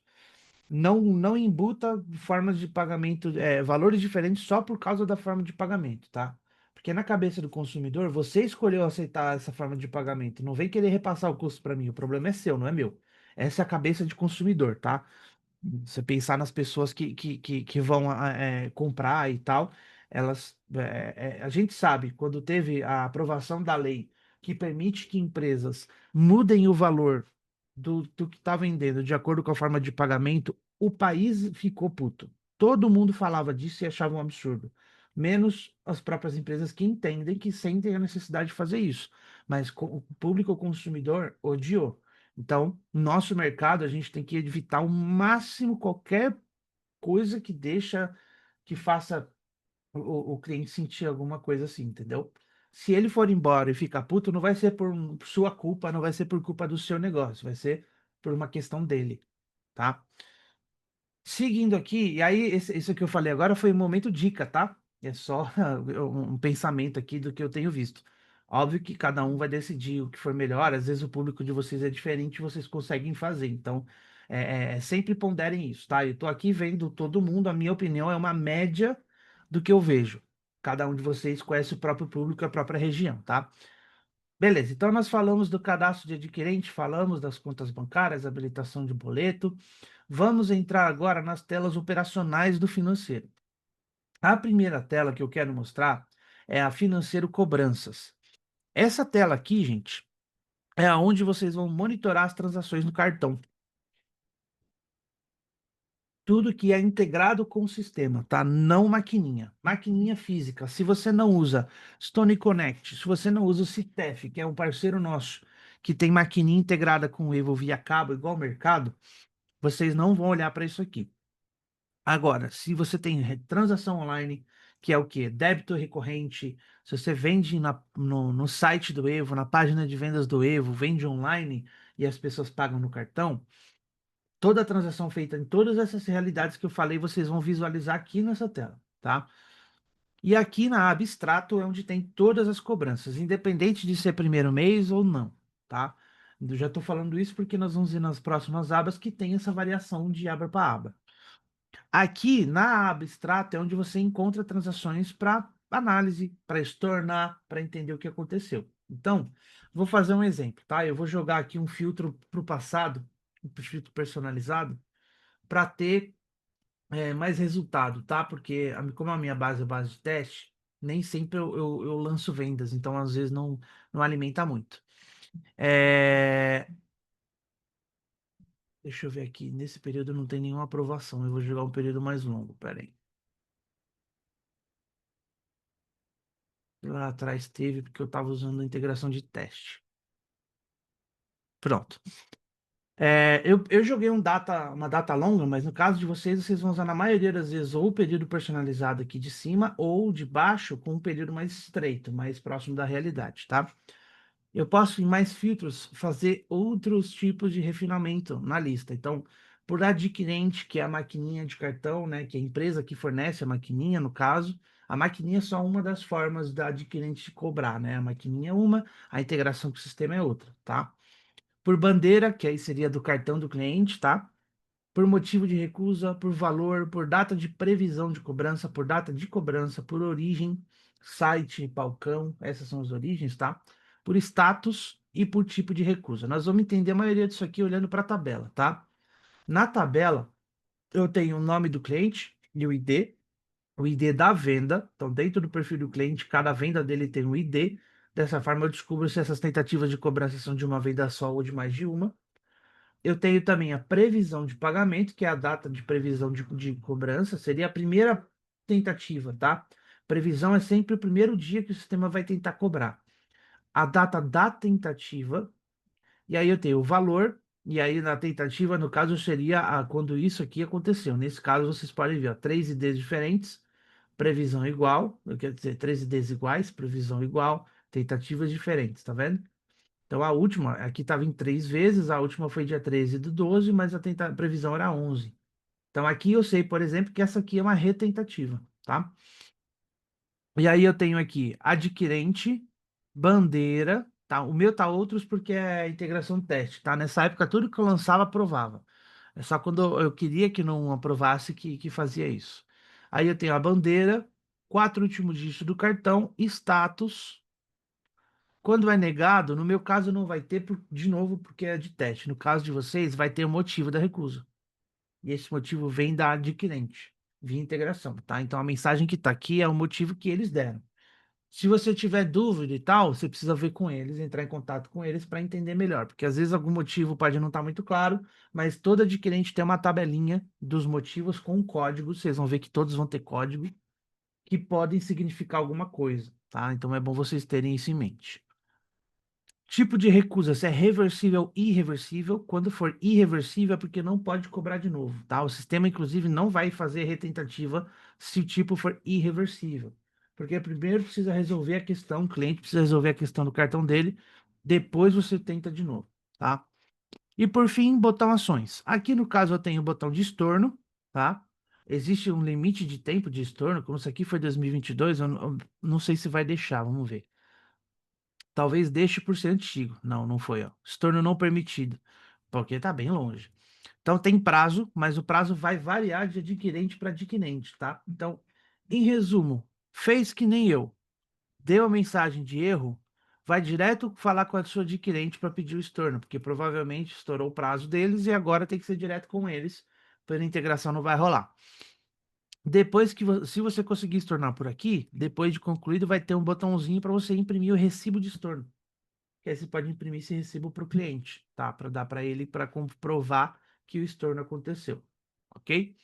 não embuta formas de pagamento, valores diferentes só por causa da forma de pagamento, tá? Porque na cabeça do consumidor, você escolheu aceitar essa forma de pagamento. Não vem querer repassar o custo para mim. O problema é seu, não é meu. Essa é a cabeça de consumidor, tá? Você pensar nas pessoas que vão comprar e tal, elas, a gente sabe, quando teve a aprovação da lei que permite que empresas mudem o valor do que está vendendo de acordo com a forma de pagamento, o país ficou puto. Todo mundo falava disso e achava um absurdo. Menos as próprias empresas que entendem, que sentem a necessidade de fazer isso. Mas o público consumidor odiou. Então, no nosso mercado, a gente tem que evitar ao máximo qualquer coisa que deixa que faça o cliente sentir alguma coisa assim, entendeu? Se ele for embora e ficar puto, não vai ser por sua culpa, não vai ser por culpa do seu negócio, vai ser por uma questão dele, tá? Seguindo aqui, e aí isso que eu falei agora foi um momento dica, tá? É só um pensamento aqui do que eu tenho visto. Óbvio que cada um vai decidir o que for melhor, às vezes o público de vocês é diferente, vocês conseguem fazer. Então, sempre ponderem isso, tá? Eu tô aqui vendo todo mundo, a minha opinião é uma média do que eu vejo. Cada um de vocês conhece o próprio público, a própria região, tá? Beleza, então nós falamos do cadastro de adquirente, falamos das contas bancárias, habilitação de boleto. Vamos entrar agora nas telas operacionais do financeiro. A primeira tela que eu quero mostrar é a financeiro cobranças. Essa tela aqui, gente, é onde vocês vão monitorar as transações no cartão. Tudo que é integrado com o sistema, tá? Não maquininha. Maquininha física. Se você não usa Stone Connect, se você não usa o Citef, que é um parceiro nosso, que tem maquininha integrada com o Evo via cabo, igual ao mercado, vocês não vão olhar para isso aqui. Agora, se você tem transação online, que é o quê? Débito recorrente, se você vende no site do Evo, na página de vendas do Evo, vende online e as pessoas pagam no cartão, toda a transação feita em todas essas realidades que eu falei, vocês vão visualizar aqui nessa tela, tá? E aqui na aba extrato é onde tem todas as cobranças, independente de ser primeiro mês ou não, tá? Eu já estou falando isso porque nós vamos ir nas próximas abas que tem essa variação de aba para aba. Aqui na aba extrato é onde você encontra transações para análise, para estornar, para entender o que aconteceu. Então, vou fazer um exemplo, tá? Eu vou jogar aqui um filtro para o passado, um filtro personalizado, para ter mais resultado, tá? Porque como a minha base é base de teste, nem sempre eu lanço vendas, então às vezes não alimenta muito. É, Deixa eu ver aqui, nesse período não tem nenhuma aprovação, eu vou jogar um período mais longo, peraí. Lá atrás teve, porque eu estava usando a integração de teste. Pronto. Eu joguei uma data longa, mas no caso de vocês, vocês vão usar na maioria das vezes ou o período personalizado aqui de cima ou de baixo com um período mais estreito, mais próximo da realidade, tá? Eu posso, em mais filtros, fazer outros tipos de refinamento na lista. Então, por adquirente, que é a maquininha de cartão, né, que é a empresa que fornece a maquininha, no caso, a maquininha é só uma das formas da adquirente de cobrar, né? A maquininha é uma, a integração com o sistema é outra, tá? Por bandeira, que aí seria do cartão do cliente, tá? Por motivo de recusa, por valor, por data de previsão de cobrança, por data de cobrança, por origem, site, balcão, essas são as origens, tá? Por status e por tipo de recusa. Nós vamos entender a maioria disso aqui olhando para a tabela, tá? Na tabela, eu tenho o nome do cliente e o ID da venda. Então, dentro do perfil do cliente, cada venda dele tem um ID. Dessa forma, eu descubro se essas tentativas de cobrança são de uma venda só ou de mais de uma. Eu tenho também a previsão de pagamento, que é a data de previsão de cobrança, seria a primeira tentativa, tá? Previsão é sempre o primeiro dia que o sistema vai tentar cobrar. A data da tentativa, e aí eu tenho o valor, e aí na tentativa, no caso, seria quando isso aqui aconteceu. Nesse caso, vocês podem ver, ó, três IDs diferentes, previsão igual, quer dizer, três IDs iguais, previsão igual, tentativas diferentes, tá vendo? Então a última, aqui estava em três vezes, a última foi dia 13 do 12, mas a previsão era 11. Então aqui eu sei, por exemplo, que essa aqui é uma retentativa, tá? E aí eu tenho aqui adquirente, bandeira, tá? O meu tá outros porque é integração teste, tá? Nessa época tudo que eu lançava aprovava. É só quando eu queria que não aprovasse que fazia isso. Aí eu tenho a bandeira, quatro últimos dígitos do cartão, status. Quando é negado, no meu caso não vai ter, de novo, porque é de teste. No caso de vocês, vai ter o motivo da recusa. E esse motivo vem da adquirente, via integração, tá? Então a mensagem que está aqui é o motivo que eles deram. Se você tiver dúvida e tal, você precisa ver com eles, entrar em contato com eles para entender melhor, porque às vezes algum motivo pode não estar muito claro, mas toda adquirente tem uma tabelinha dos motivos com código, vocês vão ver que todos vão ter código que podem significar alguma coisa, tá? Então é bom vocês terem isso em mente. Tipo de recusa, se é reversível ou irreversível. Quando for irreversível é porque não pode cobrar de novo, tá? O sistema, inclusive, não vai fazer retentativa se o tipo for irreversível. Porque primeiro precisa resolver a questão, o cliente precisa resolver a questão do cartão dele, depois você tenta de novo, tá? E por fim, botão ações. Aqui no caso eu tenho o botão de estorno, tá? Existe um limite de tempo de estorno, como isso aqui foi 2022, eu não sei se vai deixar, vamos ver. Talvez deixe por ser antigo. Não, não foi, ó. Estorno não permitido, porque tá bem longe. Então tem prazo, mas o prazo vai variar de adquirente para adquirente, tá? Então, em resumo, fez que nem eu, deu a mensagem de erro, vai direto falar com a sua adquirente para pedir o estorno, porque provavelmente estourou o prazo deles e agora tem que ser direto com eles, pela integração não vai rolar. Depois que, se você conseguir estornar por aqui, depois de concluído, vai ter um botãozinho para você imprimir o recibo de estorno, que aí você pode imprimir esse recibo para o cliente, tá? Para dar para ele para comprovar que o estorno aconteceu, ok?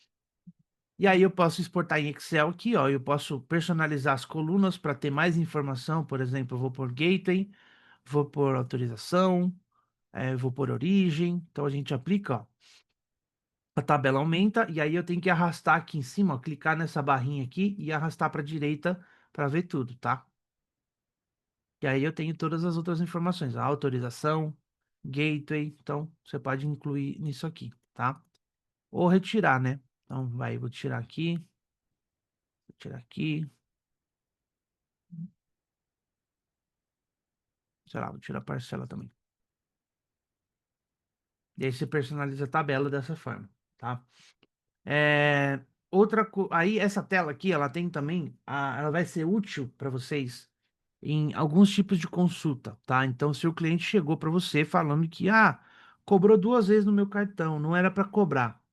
E aí eu posso exportar em Excel aqui, ó. Eu posso personalizar as colunas para ter mais informação. Por exemplo, eu vou por gateway, vou por autorização, vou por origem. Então a gente aplica, ó. A tabela aumenta e aí eu tenho que arrastar aqui em cima, ó, clicar nessa barrinha aqui e arrastar para a direita para ver tudo, tá? E aí eu tenho todas as outras informações, a autorização, gateway, então você pode incluir nisso aqui, tá? Ou retirar, né? Então vai, vou tirar aqui, sei lá, vou tirar a parcela também. E aí você personaliza a tabela dessa forma, tá? É, aí essa tela aqui, ela tem também, ela vai ser útil para vocês em alguns tipos de consulta, tá? Então, se o cliente chegou para você falando que, cobrou 2 vezes no meu cartão, não era para cobrar.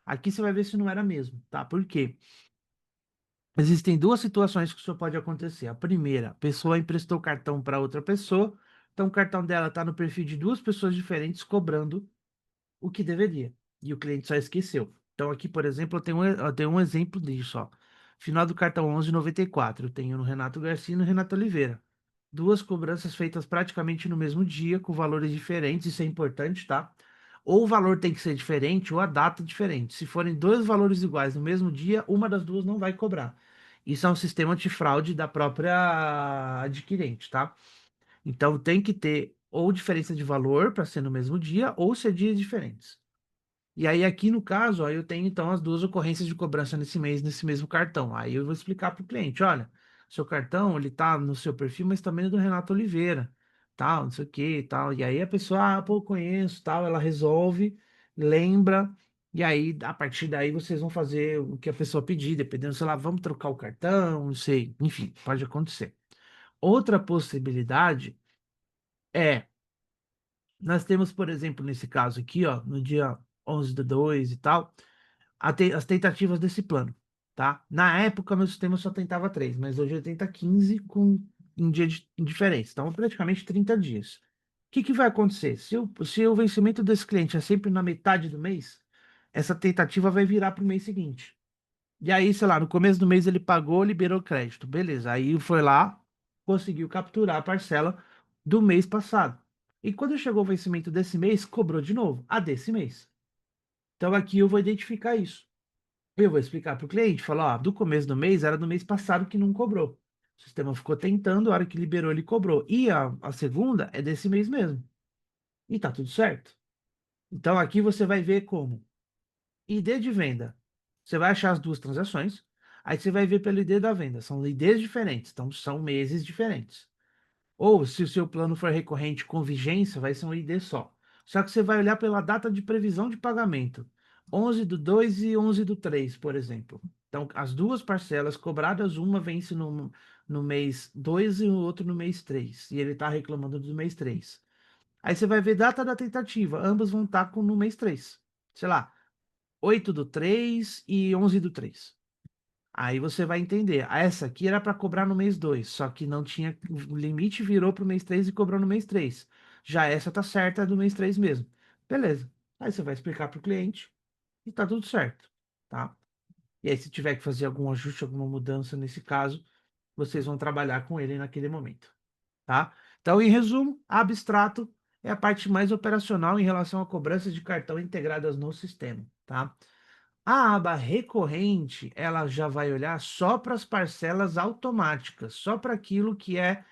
Aqui você vai ver se não era mesmo, tá? Por quê? Existem duas situações que isso pode acontecer. A primeira, a pessoa emprestou o cartão para outra pessoa, então o cartão dela está no perfil de duas pessoas diferentes cobrando o que deveria. E o cliente só esqueceu. Então, aqui, por exemplo, eu tenho um exemplo disso, ó. Final do cartão 11,94. Eu tenho no Renato Garcia e no Renato Oliveira. Duas cobranças feitas praticamente no mesmo dia, com valores diferentes, isso é importante, tá? Ou o valor tem que ser diferente, ou a data diferente. Se forem dois valores iguais no mesmo dia, uma das duas não vai cobrar. Isso é um sistema antifraude da própria adquirente, tá? Então tem que ter ou diferença de valor para ser no mesmo dia, ou ser dias diferentes. E aí, aqui no caso, ó, eu tenho então as duas ocorrências de cobrança nesse mês, nesse mesmo cartão. Aí eu vou explicar para o cliente: olha, seu cartão ele tá no seu perfil, mas também é do Renato Oliveira, tal, não sei o que, tal. E aí a pessoa, pô, eu conheço, tal, ela resolve, lembra, e aí a partir daí vocês vão fazer o que a pessoa pedir, dependendo, sei lá, vamos trocar o cartão, não sei, enfim, pode acontecer. Outra possibilidade é nós temos, por exemplo, nesse caso aqui, ó, no dia 11/2 e tal, as tentativas desse plano, tá? Na época, meu sistema só tentava 3, mas hoje ele tenta 15 com um dia de diferença. Então, praticamente 30 dias. O que que vai acontecer? Se o vencimento desse cliente é sempre na metade do mês, essa tentativa vai virar para o mês seguinte. E aí, sei lá, no começo do mês ele pagou, liberou crédito. Beleza. Aí foi lá, conseguiu capturar a parcela do mês passado. E quando chegou o vencimento desse mês, cobrou de novo, a desse mês. Então aqui eu vou identificar isso. Eu vou explicar para o cliente, falar, ó, do começo do mês era do mês passado que não cobrou. O sistema ficou tentando, a hora que liberou, ele cobrou. E a segunda é desse mês mesmo. E tá tudo certo. Então aqui você vai ver como ID de venda. Você vai achar as duas transações. Aí você vai ver pelo ID da venda. São IDs diferentes, então são meses diferentes. Ou se o seu plano for recorrente com vigência, vai ser um ID só. Só que você vai olhar pela data de previsão de pagamento. 11/2 e 11/3, por exemplo. Então, as duas parcelas cobradas, uma vence no mês 2 e o outro no mês 3. E ele está reclamando do mês 3. Aí você vai ver data da tentativa. Ambas vão estar no mês 3. Sei lá, 8/3 e 11/3. Aí você vai entender. Essa aqui era para cobrar no mês 2, só que não tinha. O limite virou para o mês 3 e cobrou no mês 3. Já essa tá certa, é do mês 3 mesmo. Beleza. Aí você vai explicar para o cliente e tá tudo certo, tá? E aí, se tiver que fazer algum ajuste, alguma mudança nesse caso, vocês vão trabalhar com ele naquele momento, tá? Então, em resumo, abstrato é a parte mais operacional em relação a cobranças de cartão integradas no sistema, tá? A aba recorrente, ela já vai olhar só para as parcelas automáticas, só para aquilo que é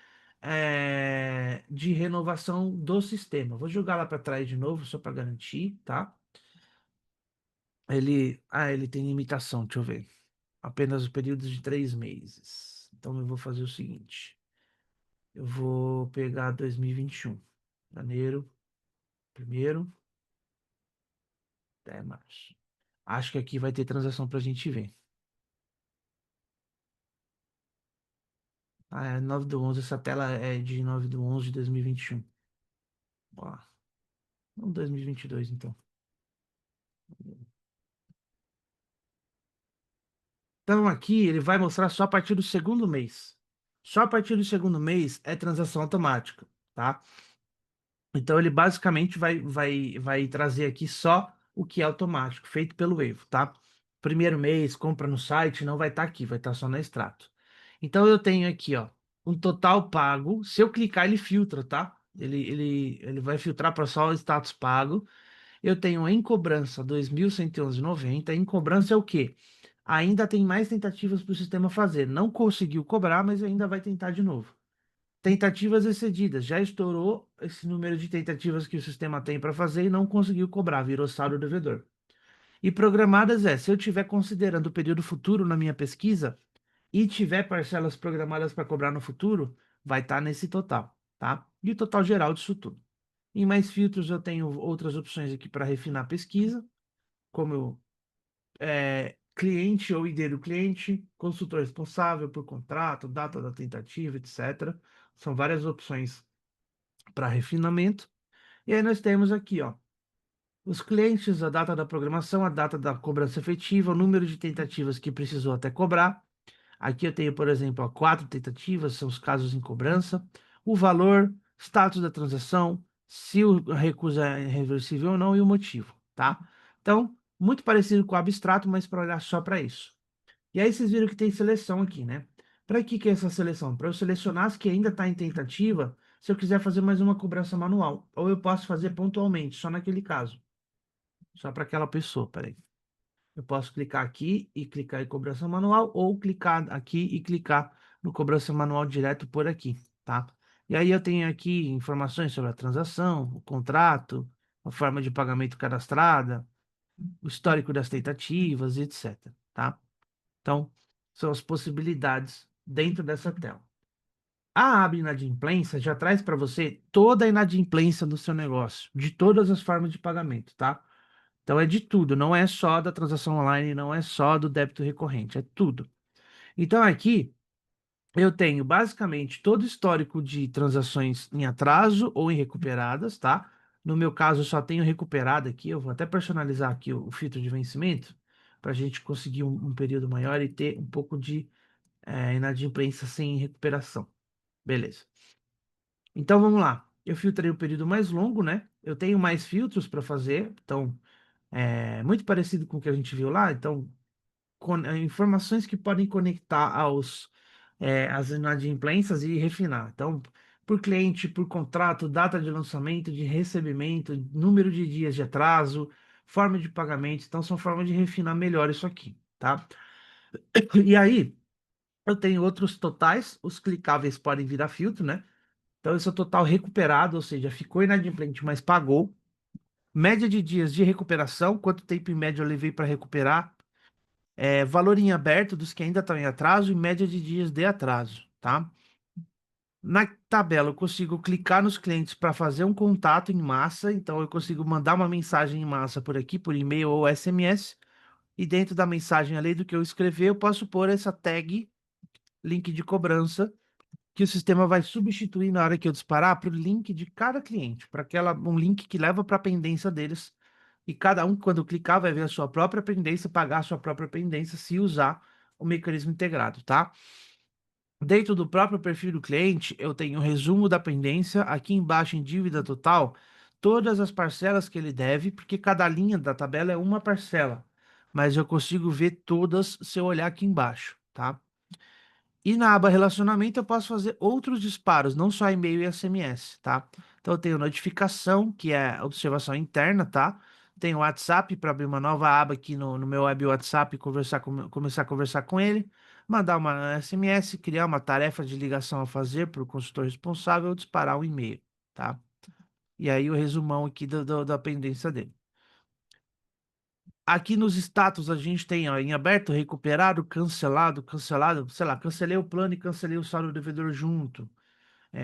de renovação do sistema. Vou jogar lá para trás de novo, só para garantir, tá? Ele tem limitação, deixa eu ver. Apenas os períodos de 3 meses. Então eu vou fazer o seguinte. Eu vou pegar 2021. Janeiro, primeiro, até março. Acho que aqui vai ter transação para a gente ver. Ah, é 9/11. Essa tela é de 9/11 de 2021. Ó, não 2022, então. Então aqui ele vai mostrar só a partir do segundo mês. Só a partir do segundo mês é transação automática, tá? Então ele basicamente vai trazer aqui só o que é automático, feito pelo Evo, tá? Primeiro mês, compra no site, não vai estar aqui, vai estar só no extrato. Então eu tenho aqui, ó, um total pago. Se eu clicar, ele filtra, tá? Ele vai filtrar para só o status pago. Eu tenho em cobrança 2.111,90. Em cobrança é o quê? Ainda tem mais tentativas para o sistema fazer. Não conseguiu cobrar, mas ainda vai tentar de novo. Tentativas excedidas. Já estourou esse número de tentativas que o sistema tem para fazer e não conseguiu cobrar, virou saldo devedor. E programadas se eu estiver considerando o período futuro na minha pesquisa e tiver parcelas programadas para cobrar no futuro, vai estar nesse total, tá? E o total geral disso tudo. Em mais filtros, eu tenho outras opções aqui para refinar a pesquisa, como cliente ou ID do cliente, consultor responsável por contrato, data da tentativa, etc. São várias opções para refinamento. E aí nós temos aqui, ó, os clientes, a data da programação, a data da cobrança efetiva, o número de tentativas que precisou até cobrar. Aqui eu tenho, por exemplo, 4 tentativas, são os casos em cobrança, o valor, status da transação, se o recurso é reversível ou não e o motivo, tá? Então, muito parecido com o abstrato, mas para olhar só para isso. E aí vocês viram que tem seleção aqui, né? Para que é essa seleção? Para eu selecionar as que ainda está em tentativa, se eu quiser fazer mais uma cobrança manual. Ou eu posso fazer pontualmente, só naquele caso. Só para aquela pessoa, peraí. Eu posso clicar aqui e clicar em cobrança manual, ou clicar aqui e clicar no cobrança manual direto por aqui, tá? E aí eu tenho aqui informações sobre a transação, o contrato, a forma de pagamento cadastrada, o histórico das tentativas, etc, tá? Então, são as possibilidades dentro dessa tela. A aba inadimplência já traz para você toda a inadimplência do seu negócio, de todas as formas de pagamento, tá? Então é de tudo, não é só da transação online, não é só do débito recorrente, é tudo. Então aqui eu tenho basicamente todo o histórico de transações em atraso ou em recuperadas, tá? No meu caso, eu só tenho recuperado aqui, eu vou até personalizar aqui o filtro de vencimento, para a gente conseguir um período maior e ter um pouco de inadimplência sem recuperação. Beleza. Então vamos lá. Eu filtrei o período mais longo, né? Eu tenho mais filtros para fazer, então é muito parecido com o que a gente viu lá. Então, informações que podem conectar às inadimplências e refinar. Então, por cliente, por contrato, data de lançamento, de recebimento, número de dias de atraso, forma de pagamento. Então, são formas de refinar melhor isso aqui, tá? E aí, eu tenho outros totais, os clicáveis podem virar filtro, né? Então, esse é o total recuperado, ou seja, ficou inadimplente, mas pagou. Média de dias de recuperação, quanto tempo em média eu levei para recuperar. Valor em aberto dos que ainda estão em atraso e média de dias de atraso, tá? Na tabela, eu consigo clicar nos clientes para fazer um contato em massa, então eu consigo mandar uma mensagem em massa por aqui, por e-mail ou SMS, e dentro da mensagem, além do que eu escrever, eu posso pôr essa tag, link de cobrança, que o sistema vai substituir na hora que eu disparar para o link de cada cliente, para um link que leva para a pendência deles. E cada um, quando clicar, vai ver a sua própria pendência, pagar a sua própria pendência, se usar o mecanismo integrado, tá? Dentro do próprio perfil do cliente, eu tenho o resumo da pendência, aqui embaixo em dívida total, todas as parcelas que ele deve, porque cada linha da tabela é uma parcela, mas eu consigo ver todas se eu olhar aqui embaixo, tá? E na aba relacionamento eu posso fazer outros disparos, não só e-mail e SMS, tá? Então eu tenho notificação, que é observação interna, tá? Tenho WhatsApp para abrir uma nova aba aqui no meu web WhatsApp e começar a conversar com ele, mandar uma SMS, criar uma tarefa de ligação a fazer para o consultor responsável ou disparar um e-mail, tá? E aí o resumão aqui da pendência dele. Aqui nos status a gente tem, ó, em aberto, recuperado, cancelado, cancelado, sei lá, cancelei o plano e cancelei o saldo devedor junto.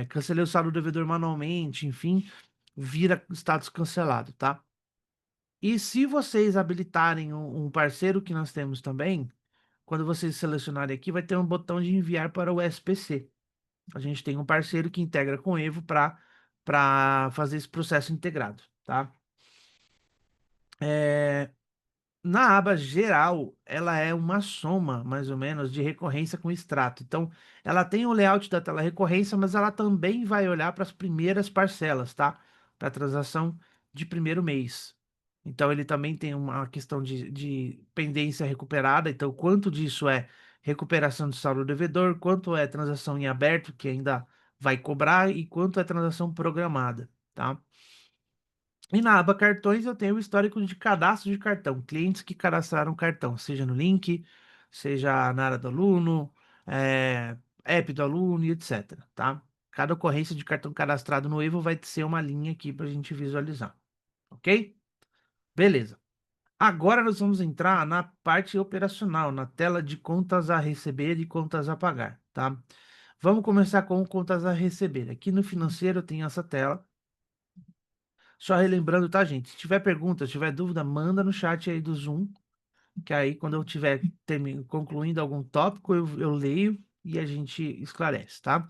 Cancelei o saldo devedor manualmente, enfim, vira status cancelado, tá? E se vocês habilitarem um parceiro que nós temos também, quando vocês selecionarem aqui, vai ter um botão de enviar para o SPC. A gente tem um parceiro que integra com o Evo para fazer esse processo integrado, tá? É, Na aba geral, ela é uma soma, mais ou menos, de recorrência com extrato. Então, ela tem o layout da tela recorrência, mas ela também vai olhar para as primeiras parcelas, tá? Para a transação de primeiro mês. Então, ele também tem uma questão de pendência recuperada. Então, quanto disso é recuperação de saldo devedor, quanto é transação em aberto, que ainda vai cobrar, e quanto é transação programada, tá? E na aba cartões eu tenho o histórico de cadastro de cartão, clientes que cadastraram cartão, seja no link, seja na área do aluno, app do aluno e etc, tá? Cada ocorrência de cartão cadastrado no Evo vai ser uma linha aqui para a gente visualizar, ok? Beleza. Agora nós vamos entrar na parte operacional, na tela de contas a receber e contas a pagar, tá? Vamos começar com contas a receber. Aqui no financeiro eu tenho essa tela. Só relembrando, tá, gente? Se tiver pergunta, se tiver dúvida, manda no chat aí do Zoom, que aí quando eu tiver concluindo algum tópico, eu leio e a gente esclarece, tá?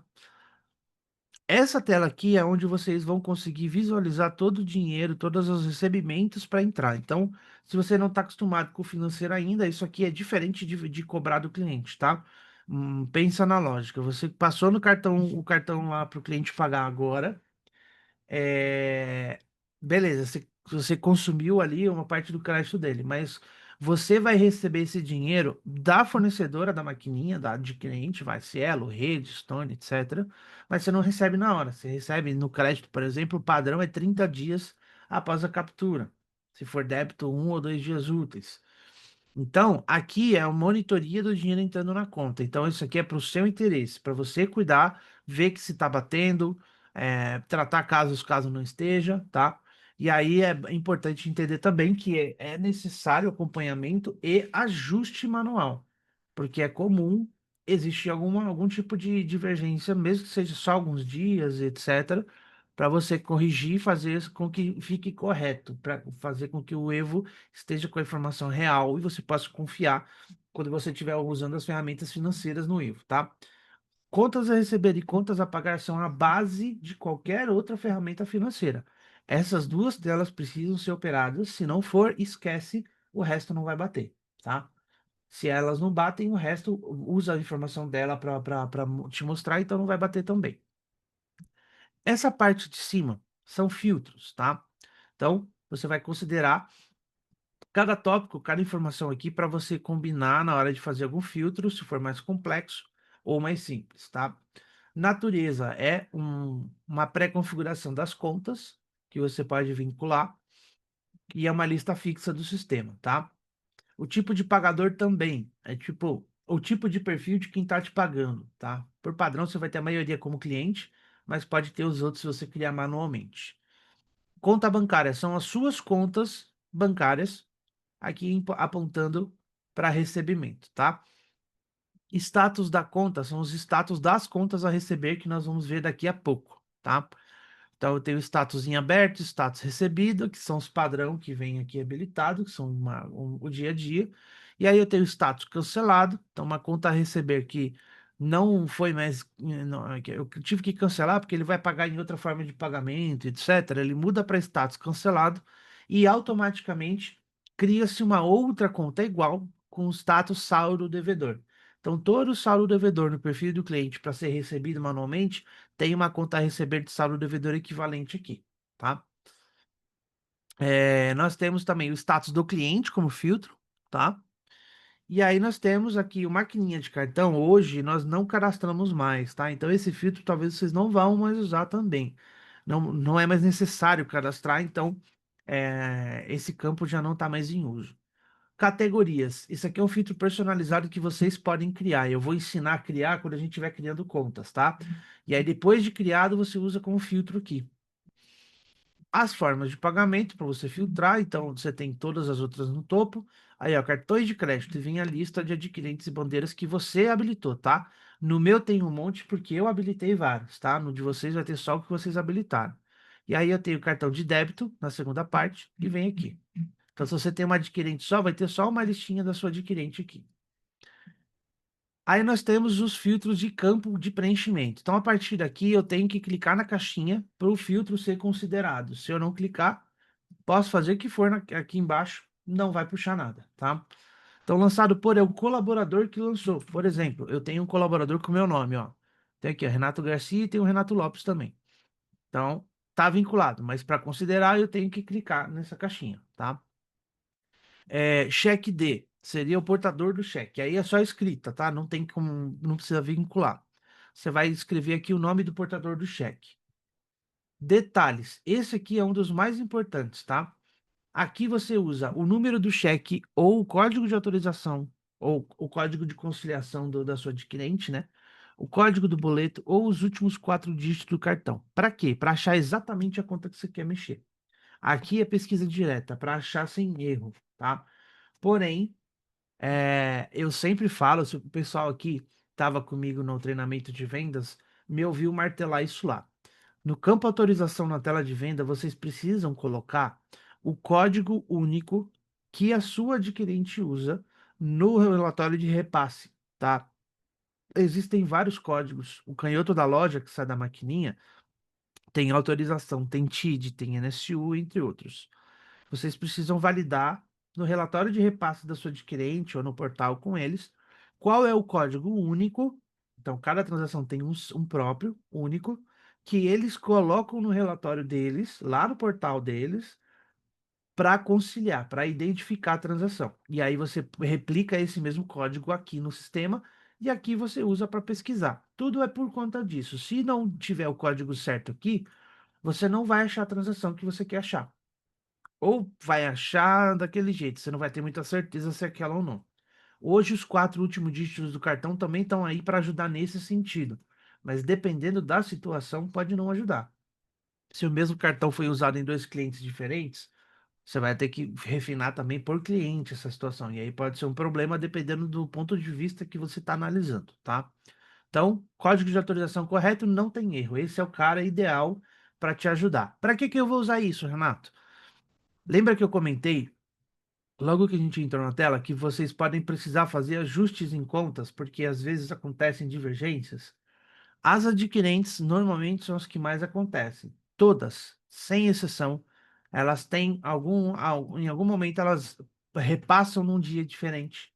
Essa tela aqui é onde vocês vão conseguir visualizar todo o dinheiro, todos os recebimentos para entrar. Então, se você não está acostumado com o financeiro ainda, isso aqui é diferente de cobrar do cliente, tá? Pensa na lógica. Você passou no cartão, o cartão lá para o cliente pagar agora. É, Beleza, você consumiu ali uma parte do crédito dele, mas você vai receber esse dinheiro da fornecedora da maquininha, da adquirente, vai Cielo, Rede, Stone, etc. Mas você não recebe na hora. Você recebe no crédito, por exemplo, o padrão é 30 dias após a captura. Se for débito, 1 ou 2 dias úteis. Então, aqui é a monitoria do dinheiro entrando na conta. Então, isso aqui é para o seu interesse, para você cuidar, ver que se está batendo, tratar caso não esteja, tá? E aí é importante entender também que é necessário acompanhamento e ajuste manual, porque é comum existir algum tipo de divergência, mesmo que seja só alguns dias, etc., para você corrigir e fazer com que fique correto, para fazer com que o Evo esteja com a informação real e você possa confiar quando você estiver usando as ferramentas financeiras no Evo, tá? Contas a receber e contas a pagar são a base de qualquer outra ferramenta financeira. Essas duas delas precisam ser operadas, se não for, esquece, o resto não vai bater, tá? Se elas não batem, o resto usa a informação dela para te mostrar, então não vai bater também. Essa parte de cima são filtros, tá? Então, você vai considerar cada tópico, cada informação aqui para você combinar na hora de fazer algum filtro, se for mais complexo ou mais simples, tá? Natureza é uma pré-configuração das contas que você pode vincular e é uma lista fixa do sistema, tá? O tipo de pagador também é tipo o tipo de perfil de quem está te pagando, tá? Por padrão você vai ter a maioria como cliente, mas pode ter os outros se você criar manualmente. Conta bancária são as suas contas bancárias aqui apontando para recebimento, tá? Status da conta são os status das contas a receber que nós vamos ver daqui a pouco, tá? Então eu tenho status em aberto, status recebido, que são os padrão que vem aqui habilitado, que são o dia a dia. E aí eu tenho status cancelado, então uma conta a receber que não foi mais, não, que eu tive que cancelar porque ele vai pagar em outra forma de pagamento, etc. Ele muda para status cancelado e automaticamente cria-se uma outra conta igual com o status saldo devedor. Então todo saldo devedor no perfil do cliente para ser recebido manualmente tem uma conta a receber de saldo devedor equivalente aqui, tá? Nós temos também o status do cliente como filtro, tá? E aí nós temos aqui o maquininha de cartão. Hoje nós não cadastramos mais, tá? Então esse filtro talvez vocês não vão mais usar também. Não é mais necessário cadastrar, então esse campo já não está mais em uso. Categorias. Isso aqui é um filtro personalizado que vocês podem criar. Eu vou ensinar a criar quando a gente estiver criando contas, tá? E aí depois de criado você usa como filtro aqui. As formas de pagamento para você filtrar, então você tem todas as outras no topo. Aí, ó, cartões de crédito, e vem a lista de adquirentes e bandeiras que você habilitou, tá? No meu tem um monte porque eu habilitei vários, tá? No de vocês vai ter só o que vocês habilitaram. E aí eu tenho cartão de débito na segunda parte e vem aqui. Então, se você tem uma adquirente só, vai ter só uma listinha da sua adquirente aqui. Aí nós temos os filtros de campo de preenchimento. Então, a partir daqui, eu tenho que clicar na caixinha para o filtro ser considerado. Se eu não clicar, posso fazer o que for aqui embaixo, não vai puxar nada, tá? Então, lançado por é o colaborador que lançou. Por exemplo, eu tenho um colaborador com o meu nome, ó. Tem aqui, ó, Renato Garcia e tem o Renato Lopes também. Então, tá vinculado, mas para considerar, eu tenho que clicar nessa caixinha, tá? Cheque D seria o portador do cheque. Aí é só escrita, tá? Não tem como, não precisa vincular. Você vai escrever aqui o nome do portador do cheque. Detalhes. Esse aqui é um dos mais importantes, tá? Aqui você usa o número do cheque ou o código de autorização ou o código de conciliação da sua adquirente, né? O código do boleto ou os últimos 4 dígitos do cartão. Para quê? Para achar exatamente a conta que você quer mexer. Aqui é pesquisa direta, para achar sem erro, tá? Porém, eu sempre falo, se o pessoal aqui estava comigo no treinamento de vendas, me ouviu martelar isso lá. No campo autorização na tela de venda, vocês precisam colocar o código único que a sua adquirente usa no relatório de repasse, tá? Existem vários códigos. O canhoto da loja que sai da maquininha tem autorização, tem TID, tem NSU, entre outros. Vocês precisam validar no relatório de repasse da sua adquirente ou no portal com eles qual é o código único. Então, cada transação tem um próprio, único, que eles colocam no relatório deles, lá no portal deles, para conciliar, para identificar a transação. E aí você replica esse mesmo código aqui no sistema e aqui você usa para pesquisar. Tudo é por conta disso. Se não tiver o código certo aqui, você não vai achar a transação que você quer achar. Ou vai achar daquele jeito, você não vai ter muita certeza se é aquela ou não. Hoje, os 4 últimos dígitos do cartão também estão aí para ajudar nesse sentido, mas dependendo da situação, pode não ajudar. Se o mesmo cartão foi usado em 2 clientes diferentes, você vai ter que refinar também por cliente essa situação, e aí pode ser um problema dependendo do ponto de vista que você está analisando, tá? Então, código de autorização correto não tem erro. Esse é o cara ideal para te ajudar. Para que eu vou usar isso, Renato? Lembra que eu comentei, logo que a gente entrou na tela, que vocês podem precisar fazer ajustes em contas, porque às vezes acontecem divergências? As adquirentes normalmente são as que mais acontecem. Todas, sem exceção, elas têm em algum momento elas repassam num dia diferente.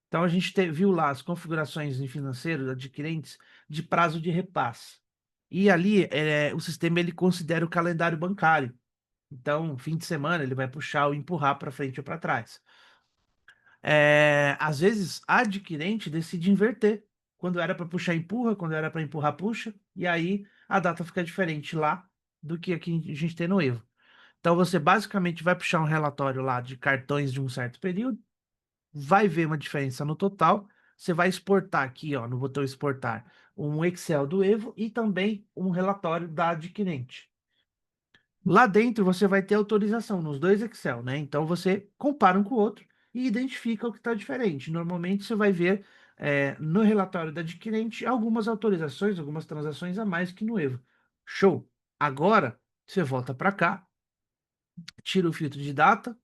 Então a gente viu lá as configurações em financeiro adquirentes de prazo de repasse. E ali o sistema ele considera o calendário bancário. Então, fim de semana, ele vai puxar ou empurrar para frente ou para trás. Às vezes, a adquirente decide inverter. Quando era para puxar, empurra. Quando era para empurrar, puxa. E aí, a data fica diferente lá do que aqui a gente tem no Evo. Então, você basicamente vai puxar um relatório lá de cartões de um certo período, vai ver uma diferença no total. Você vai exportar aqui, ó, no botão exportar, um Excel do Evo e também um relatório da adquirente. Lá dentro você vai ter autorização nos dois Excel, né? Então você compara um com o outro e identifica o que está diferente. Normalmente você vai ver no relatório da adquirente algumas autorizações, algumas transações a mais que no Evo. Show! Agora você volta para cá, tira o filtro de data,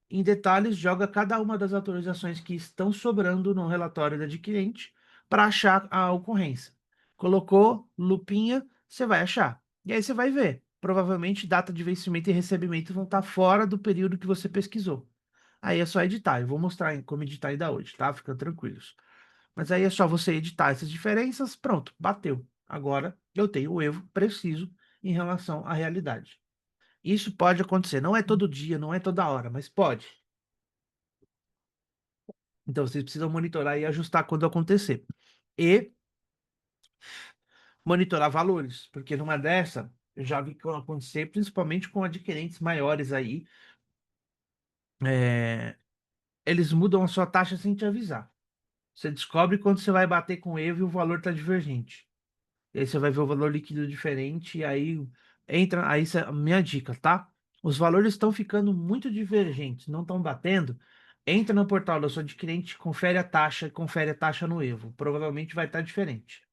em detalhes, joga cada uma das autorizações que estão sobrando no relatório da adquirente para achar a ocorrência. Colocou lupinha, você vai achar. E aí você vai ver. Provavelmente data de vencimento e recebimento vão estar fora do período que você pesquisou. Aí é só editar. Eu vou mostrar como editar ainda hoje, tá? Fica tranquilos. Mas aí é só você editar essas diferenças. Pronto, bateu. Agora eu tenho o Evo preciso em relação à realidade. Isso pode acontecer. Não é todo dia, não é toda hora, mas pode. Então, vocês precisam monitorar e ajustar quando acontecer. E monitorar valores, porque numa dessa, eu já vi que acontecer, principalmente com adquirentes maiores aí, é, eles mudam a sua taxa sem te avisar. Você descobre quando você vai bater com o Evo e o valor está divergente. E aí você vai ver o valor líquido diferente, e aí entra, aí minha dica, tá? Os valores estão ficando muito divergentes, não estão batendo. Entra no portal da sua adquirente, confere a taxa no Evo. Provavelmente vai estar diferente.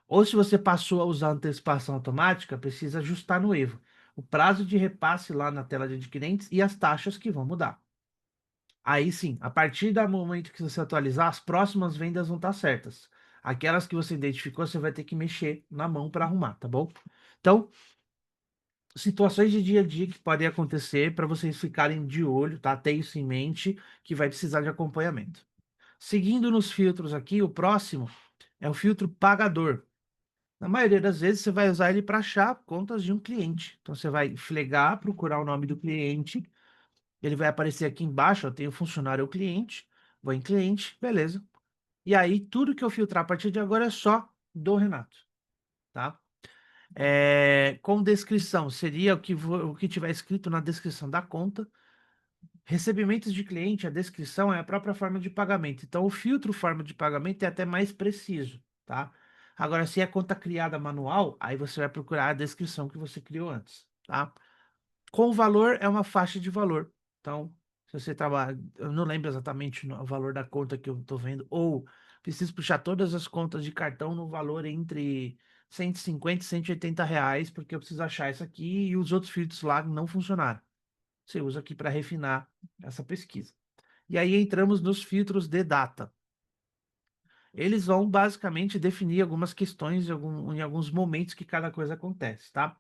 Ou se você passou a usar antecipação automática, precisa ajustar no Evo o prazo de repasse lá na tela de adquirentes e as taxas que vão mudar. Aí sim, a partir do momento que você atualizar, as próximas vendas vão estar certas. Aquelas que você identificou, você vai ter que mexer na mão para arrumar, tá bom? Então, situações de dia a dia que podem acontecer para vocês ficarem de olho, tá? Tenha isso em mente que vai precisar de acompanhamento. Seguindo nos filtros aqui, o próximo é o filtro pagador. Na maioria das vezes, você vai usar ele para achar contas de um cliente. Então, você vai flegar, procurar o nome do cliente. Ele vai aparecer aqui embaixo, ó, tem o funcionário ou cliente. Vou em cliente, beleza. E aí, tudo que eu filtrar a partir de agora é só do Renato, tá? Com descrição, seria o que tiver escrito na descrição da conta. Recebimentos de cliente, a descrição é a própria forma de pagamento. Então, o filtro forma de pagamento é até mais preciso, tá? Agora, se é conta criada manual, aí você vai procurar a descrição que você criou antes, tá? Com valor é uma faixa de valor. Então, se você trabalha, eu não lembro exatamente o valor da conta que eu estou vendo, ou preciso puxar todas as contas de cartão no valor entre 150 e 180 reais, porque eu preciso achar isso aqui e os outros filtros lá não funcionaram. Você usa aqui para refinar essa pesquisa. E aí entramos nos filtros de data. Eles vão basicamente definir algumas questões em alguns momentos que cada coisa acontece, tá?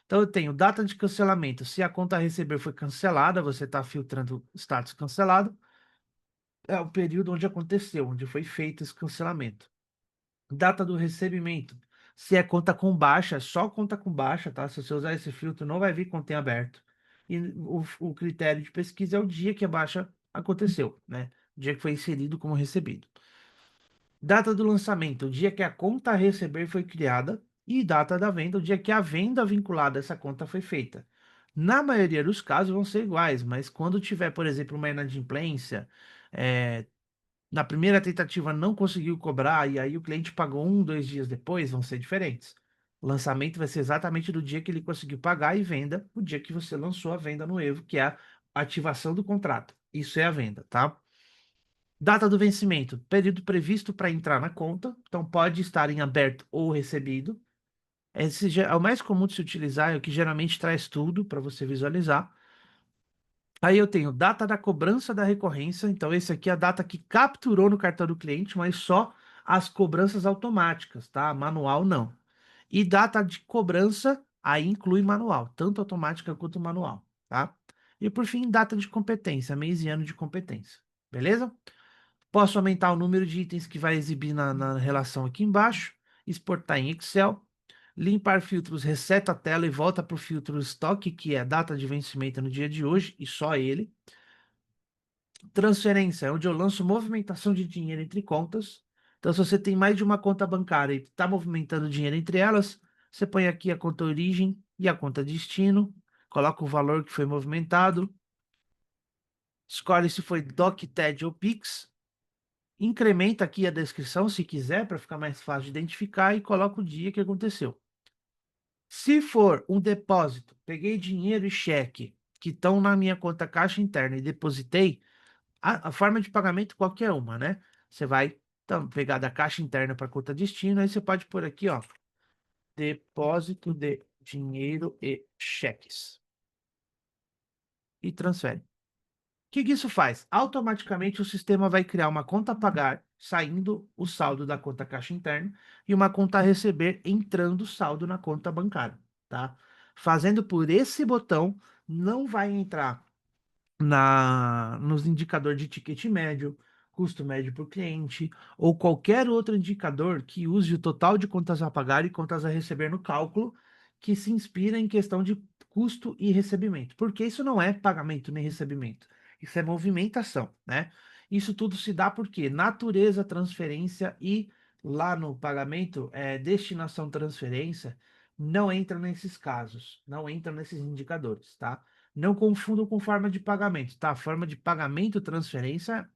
Então eu tenho data de cancelamento. Se a conta a receber foi cancelada, você está filtrando status cancelado. É o período onde aconteceu, onde foi feito esse cancelamento. Data do recebimento. Se é conta com baixa, é só conta com baixa, tá? Se você usar esse filtro, não vai vir conta em aberto. E o critério de pesquisa é o dia que a baixa aconteceu, né? O dia que foi inserido como recebido. Data do lançamento, o dia que a conta a receber foi criada, e data da venda, o dia que a venda vinculada a essa conta foi feita. Na maioria dos casos vão ser iguais, mas quando tiver, por exemplo, uma inadimplência, é, na primeira tentativa não conseguiu cobrar e aí o cliente pagou 1, 2 dias depois, vão ser diferentes. O lançamento vai ser exatamente do dia que ele conseguiu pagar e venda, o dia que você lançou a venda no Evo, que é a ativação do contrato. Isso é a venda, tá? Data do vencimento, período previsto para entrar na conta, então pode estar em aberto ou recebido. Esse é o mais comum de se utilizar, é o que geralmente traz tudo para você visualizar. Aí eu tenho data da cobrança da recorrência, então esse aqui é a data que capturou no cartão do cliente, mas só as cobranças automáticas, tá? Manual não. E data de cobrança, aí inclui manual, tanto automática quanto manual, tá? E por fim, data de competência, mês e ano de competência, beleza? Posso aumentar o número de itens que vai exibir na relação aqui embaixo, exportar em Excel, limpar filtros, reseta a tela e volta para o filtro estoque, que é a data de vencimento no dia de hoje, e só ele. Transferência, é onde eu lanço movimentação de dinheiro entre contas. Então, se você tem mais de uma conta bancária e está movimentando dinheiro entre elas, você põe aqui a conta origem e a conta destino, coloca o valor que foi movimentado, escolhe se foi DOC, TED ou Pix, incrementa aqui a descrição se quiser, para ficar mais fácil de identificar, e coloca o dia que aconteceu. Se for um depósito, peguei dinheiro e cheque que estão na minha conta caixa interna e depositei, a forma de pagamento qualquer uma, né? Você vai então, pegar da caixa interna para conta destino, aí você pode pôr aqui, ó, depósito de dinheiro e cheques. E transfere. O que que isso faz? Automaticamente o sistema vai criar uma conta a pagar, saindo o saldo da conta caixa interna, e uma conta a receber, entrando o saldo na conta bancária, tá? Fazendo por esse botão, não vai entrar nos indicador de ticket médio, custo médio por cliente, ou qualquer outro indicador que use o total de contas a pagar e contas a receber no cálculo, que se inspira em questão de custo e recebimento. Porque isso não é pagamento nem recebimento. Isso é movimentação, né? Isso tudo se dá porque natureza, transferência e lá no pagamento, destinação, transferência, não entra nesses casos, não entra nesses indicadores, tá? Não confundam com forma de pagamento, tá? Forma de pagamento, transferência,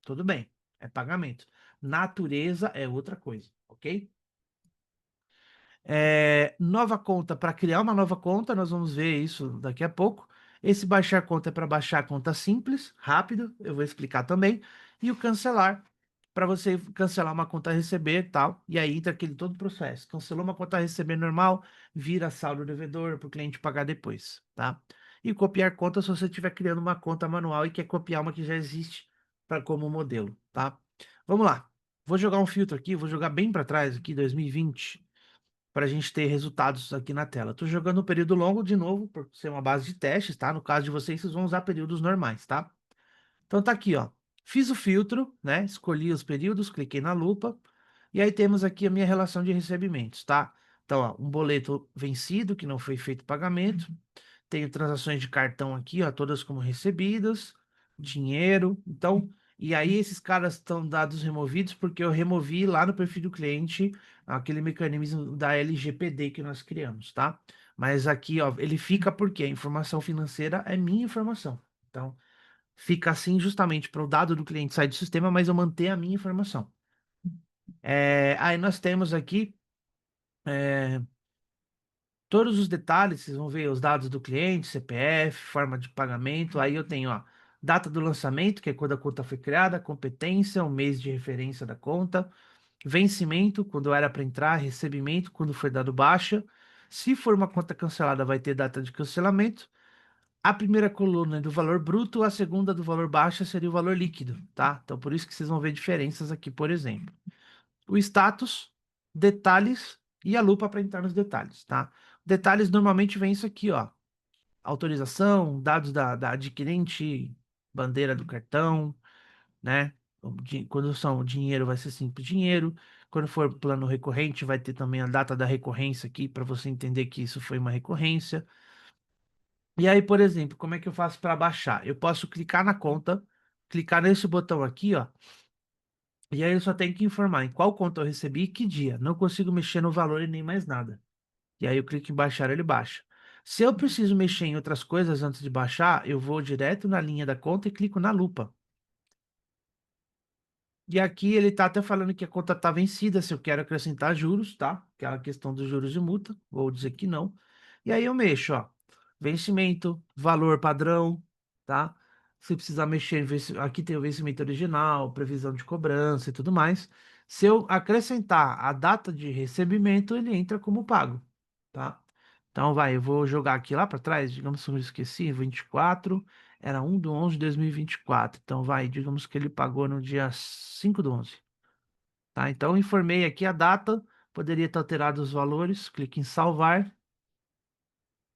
tudo bem, é pagamento. Natureza é outra coisa, ok? Nova conta, para criar uma nova conta, nós vamos ver isso daqui a pouco. Esse baixar conta é para baixar a conta simples, rápido, eu vou explicar também. E o cancelar, para você cancelar uma conta a receber e tal. E aí entra aquele todo o processo. Cancelou uma conta a receber normal, vira saldo devedor para o cliente pagar depois, tá? E copiar conta se você estiver criando uma conta manual e quer copiar uma que já existe como modelo, tá? Vamos lá. Vou jogar um filtro aqui, vou jogar bem para trás aqui, 2020 para a gente ter resultados aqui na tela. Estou jogando um período longo de novo, por ser uma base de testes, tá? No caso de vocês, vocês vão usar períodos normais, tá? Então tá aqui, ó. Fiz o filtro, né? Escolhi os períodos, cliquei na lupa, e aí temos aqui a minha relação de recebimentos, tá? Então, ó, um boleto vencido, que não foi feito pagamento. Tenho transações de cartão aqui, ó, todas como recebidas, dinheiro. Então, e aí esses caras estão dados removidos porque eu removi lá no perfil do cliente aquele mecanismo da LGPD que nós criamos, tá? Mas aqui, ó, ele fica porque a informação financeira é minha informação. Então, fica assim justamente para o dado do cliente sair do sistema, mas eu manter a minha informação. Aí nós temos aqui é, todos os detalhes, vocês vão ver os dados do cliente, CPF, forma de pagamento. Aí eu tenho, ó, data do lançamento, que é quando a conta foi criada, competência, o mês de referência da conta, vencimento, quando era para entrar, recebimento, quando foi dado baixa. Se for uma conta cancelada, vai ter data de cancelamento. A primeira coluna é do valor bruto, a segunda do valor baixa seria o valor líquido, tá? Então por isso que vocês vão ver diferenças aqui, por exemplo. O status, detalhes e a lupa para entrar nos detalhes, tá? Detalhes normalmente vem isso aqui, ó. Autorização, dados da adquirente, bandeira do cartão, né? Quando são dinheiro, vai ser simples dinheiro. Quando for plano recorrente, vai ter também a data da recorrência aqui, para você entender que isso foi uma recorrência. E aí, por exemplo, como é que eu faço para baixar? Eu posso clicar na conta, clicar nesse botão aqui, ó. E aí eu só tenho que informar em qual conta eu recebi e que dia. Não consigo mexer no valor e nem mais nada. E aí eu clico em baixar, ele baixa. Se eu preciso mexer em outras coisas antes de baixar, eu vou direto na linha da conta e clico na lupa. E aqui ele tá até falando que a conta tá vencida, se eu quero acrescentar juros, tá? Aquela questão dos juros de multa, vou dizer que não. E aí eu mexo, ó, vencimento, valor padrão, tá? Se precisar mexer, aqui tem o vencimento original, previsão de cobrança e tudo mais. Se eu acrescentar a data de recebimento, ele entra como pago, tá? Então vai, eu vou jogar aqui lá para trás, digamos que eu esqueci, 24, era 1/11/2024. Então vai, digamos que ele pagou no dia 5/11, tá? Então eu informei aqui a data, poderia estar alterado os valores, clique em salvar.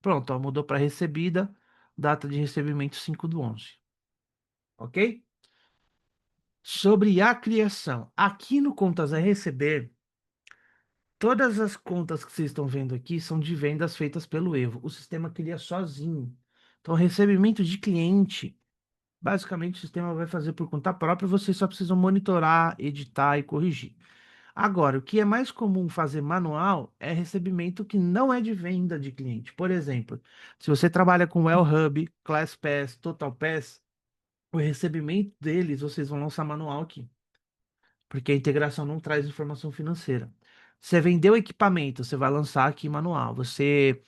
Pronto, ó, mudou para recebida, data de recebimento 5/11, ok? Sobre a criação, aqui no Contas a Receber, todas as contas que vocês estão vendo aqui são de vendas feitas pelo Evo. O sistema cria sozinho. Então, recebimento de cliente, basicamente o sistema vai fazer por conta própria, vocês só precisam monitorar, editar e corrigir. Agora, o que é mais comum fazer manual é recebimento que não é de venda de cliente. Por exemplo, se você trabalha com Wellhub, ClassPass, TotalPass, o recebimento deles vocês vão lançar manual aqui, porque a integração não traz informação financeira. Você vendeu equipamento, você vai lançar aqui manual. Você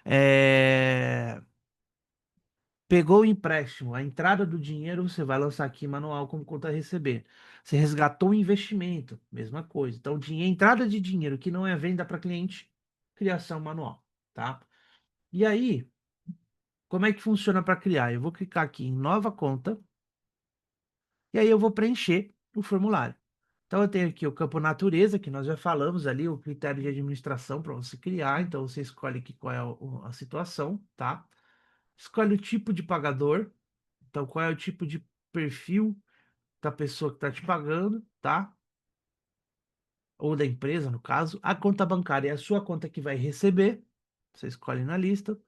é, pegou o empréstimo, a entrada do dinheiro você vai lançar aqui manual como conta a receber. Você resgatou o investimento, mesma coisa. Então, entrada de dinheiro que não é venda para cliente, criação manual, tá? E aí, como é que funciona para criar? Eu vou clicar aqui em nova conta e aí eu vou preencher o formulário. Então, eu tenho aqui o campo natureza, que nós já falamos ali, o critério de administração para você criar. Então, você escolhe aqui qual é a situação, tá? Escolhe o tipo de pagador. Então, qual é o tipo de perfil da pessoa que está te pagando, tá? Ou da empresa, no caso. A conta bancária é a sua conta que vai receber. Você escolhe na lista.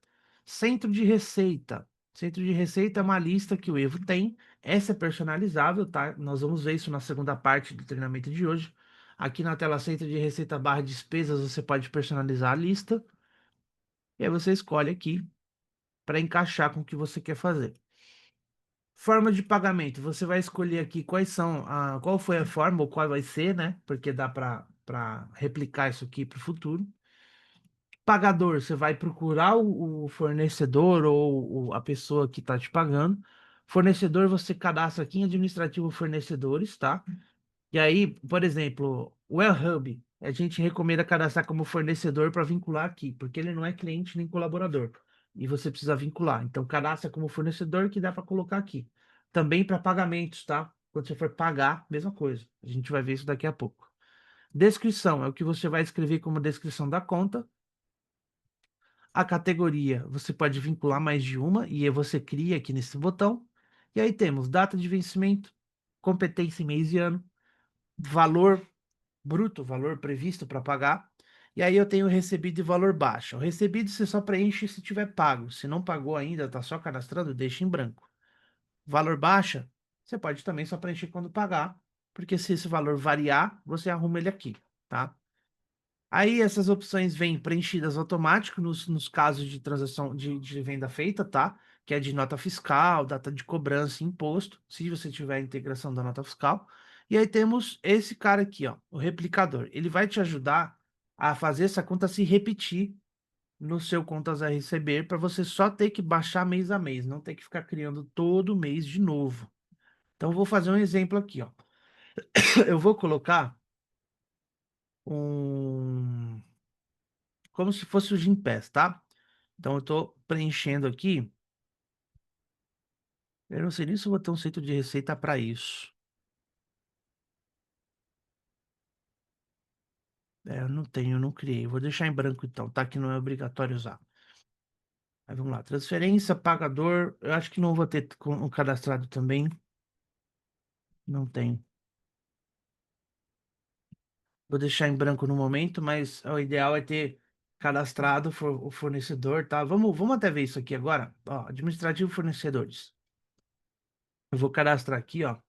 Centro de receita. Centro de receita é uma lista que o Evo tem. Essa é personalizável, tá? Nós vamos ver isso na segunda parte do treinamento de hoje. Aqui na tela centro de receita barra despesas, você pode personalizar a lista. E aí você escolhe aqui para encaixar com o que você quer fazer. Forma de pagamento, você vai escolher aqui qual foi a forma ou qual vai ser, né? Porque dá para replicar isso aqui para o futuro. Pagador, você vai procurar o fornecedor ou a pessoa que está te pagando. Fornecedor, você cadastra aqui em administrativo fornecedores, tá? E aí, por exemplo, o Hub, a gente recomenda cadastrar como fornecedor para vincular aqui, porque ele não é cliente nem colaborador. E você precisa vincular. Então, cadastra como fornecedor que dá para colocar aqui. Também para pagamentos, tá? Quando você for pagar, mesma coisa. A gente vai ver isso daqui a pouco. Descrição é o que você vai escrever como descrição da conta. A categoria, você pode vincular mais de uma e aí você cria aqui nesse botão. E aí temos data de vencimento, competência em mês e ano, valor bruto, valor previsto para pagar. E aí eu tenho recebido e valor baixo. O recebido você só preenche se tiver pago. Se não pagou ainda, está só cadastrando, deixa em branco. Valor baixa, você pode também só preencher quando pagar, porque se esse valor variar, você arruma ele aqui, tá? Aí essas opções vêm preenchidas automático nos casos de transação de venda feita, tá? Que é de nota fiscal, data de cobrança e imposto, se você tiver a integração da nota fiscal. E aí temos esse cara aqui, ó, o replicador. Ele vai te ajudar a fazer essa conta se repetir no seu contas a receber para você só ter que baixar mês a mês, não ter que ficar criando todo mês de novo. Então eu vou fazer um exemplo aqui, ó. Eu vou colocar um como se fosse o Gympass, tá? Então eu estou preenchendo aqui. Eu não sei nem se eu vou ter um centro de receita para isso. Eu não tenho, eu não criei. Vou deixar em branco então, tá? Que não é obrigatório usar. Aí vamos lá. Transferência, pagador. Eu acho que não vou ter um cadastrado também. Não tem. Vou deixar em branco no momento, mas o ideal é ter cadastrado o fornecedor, tá? Vamos até ver isso aqui agora. Ó, administrativo fornecedores. Eu vou cadastrar aqui, ó,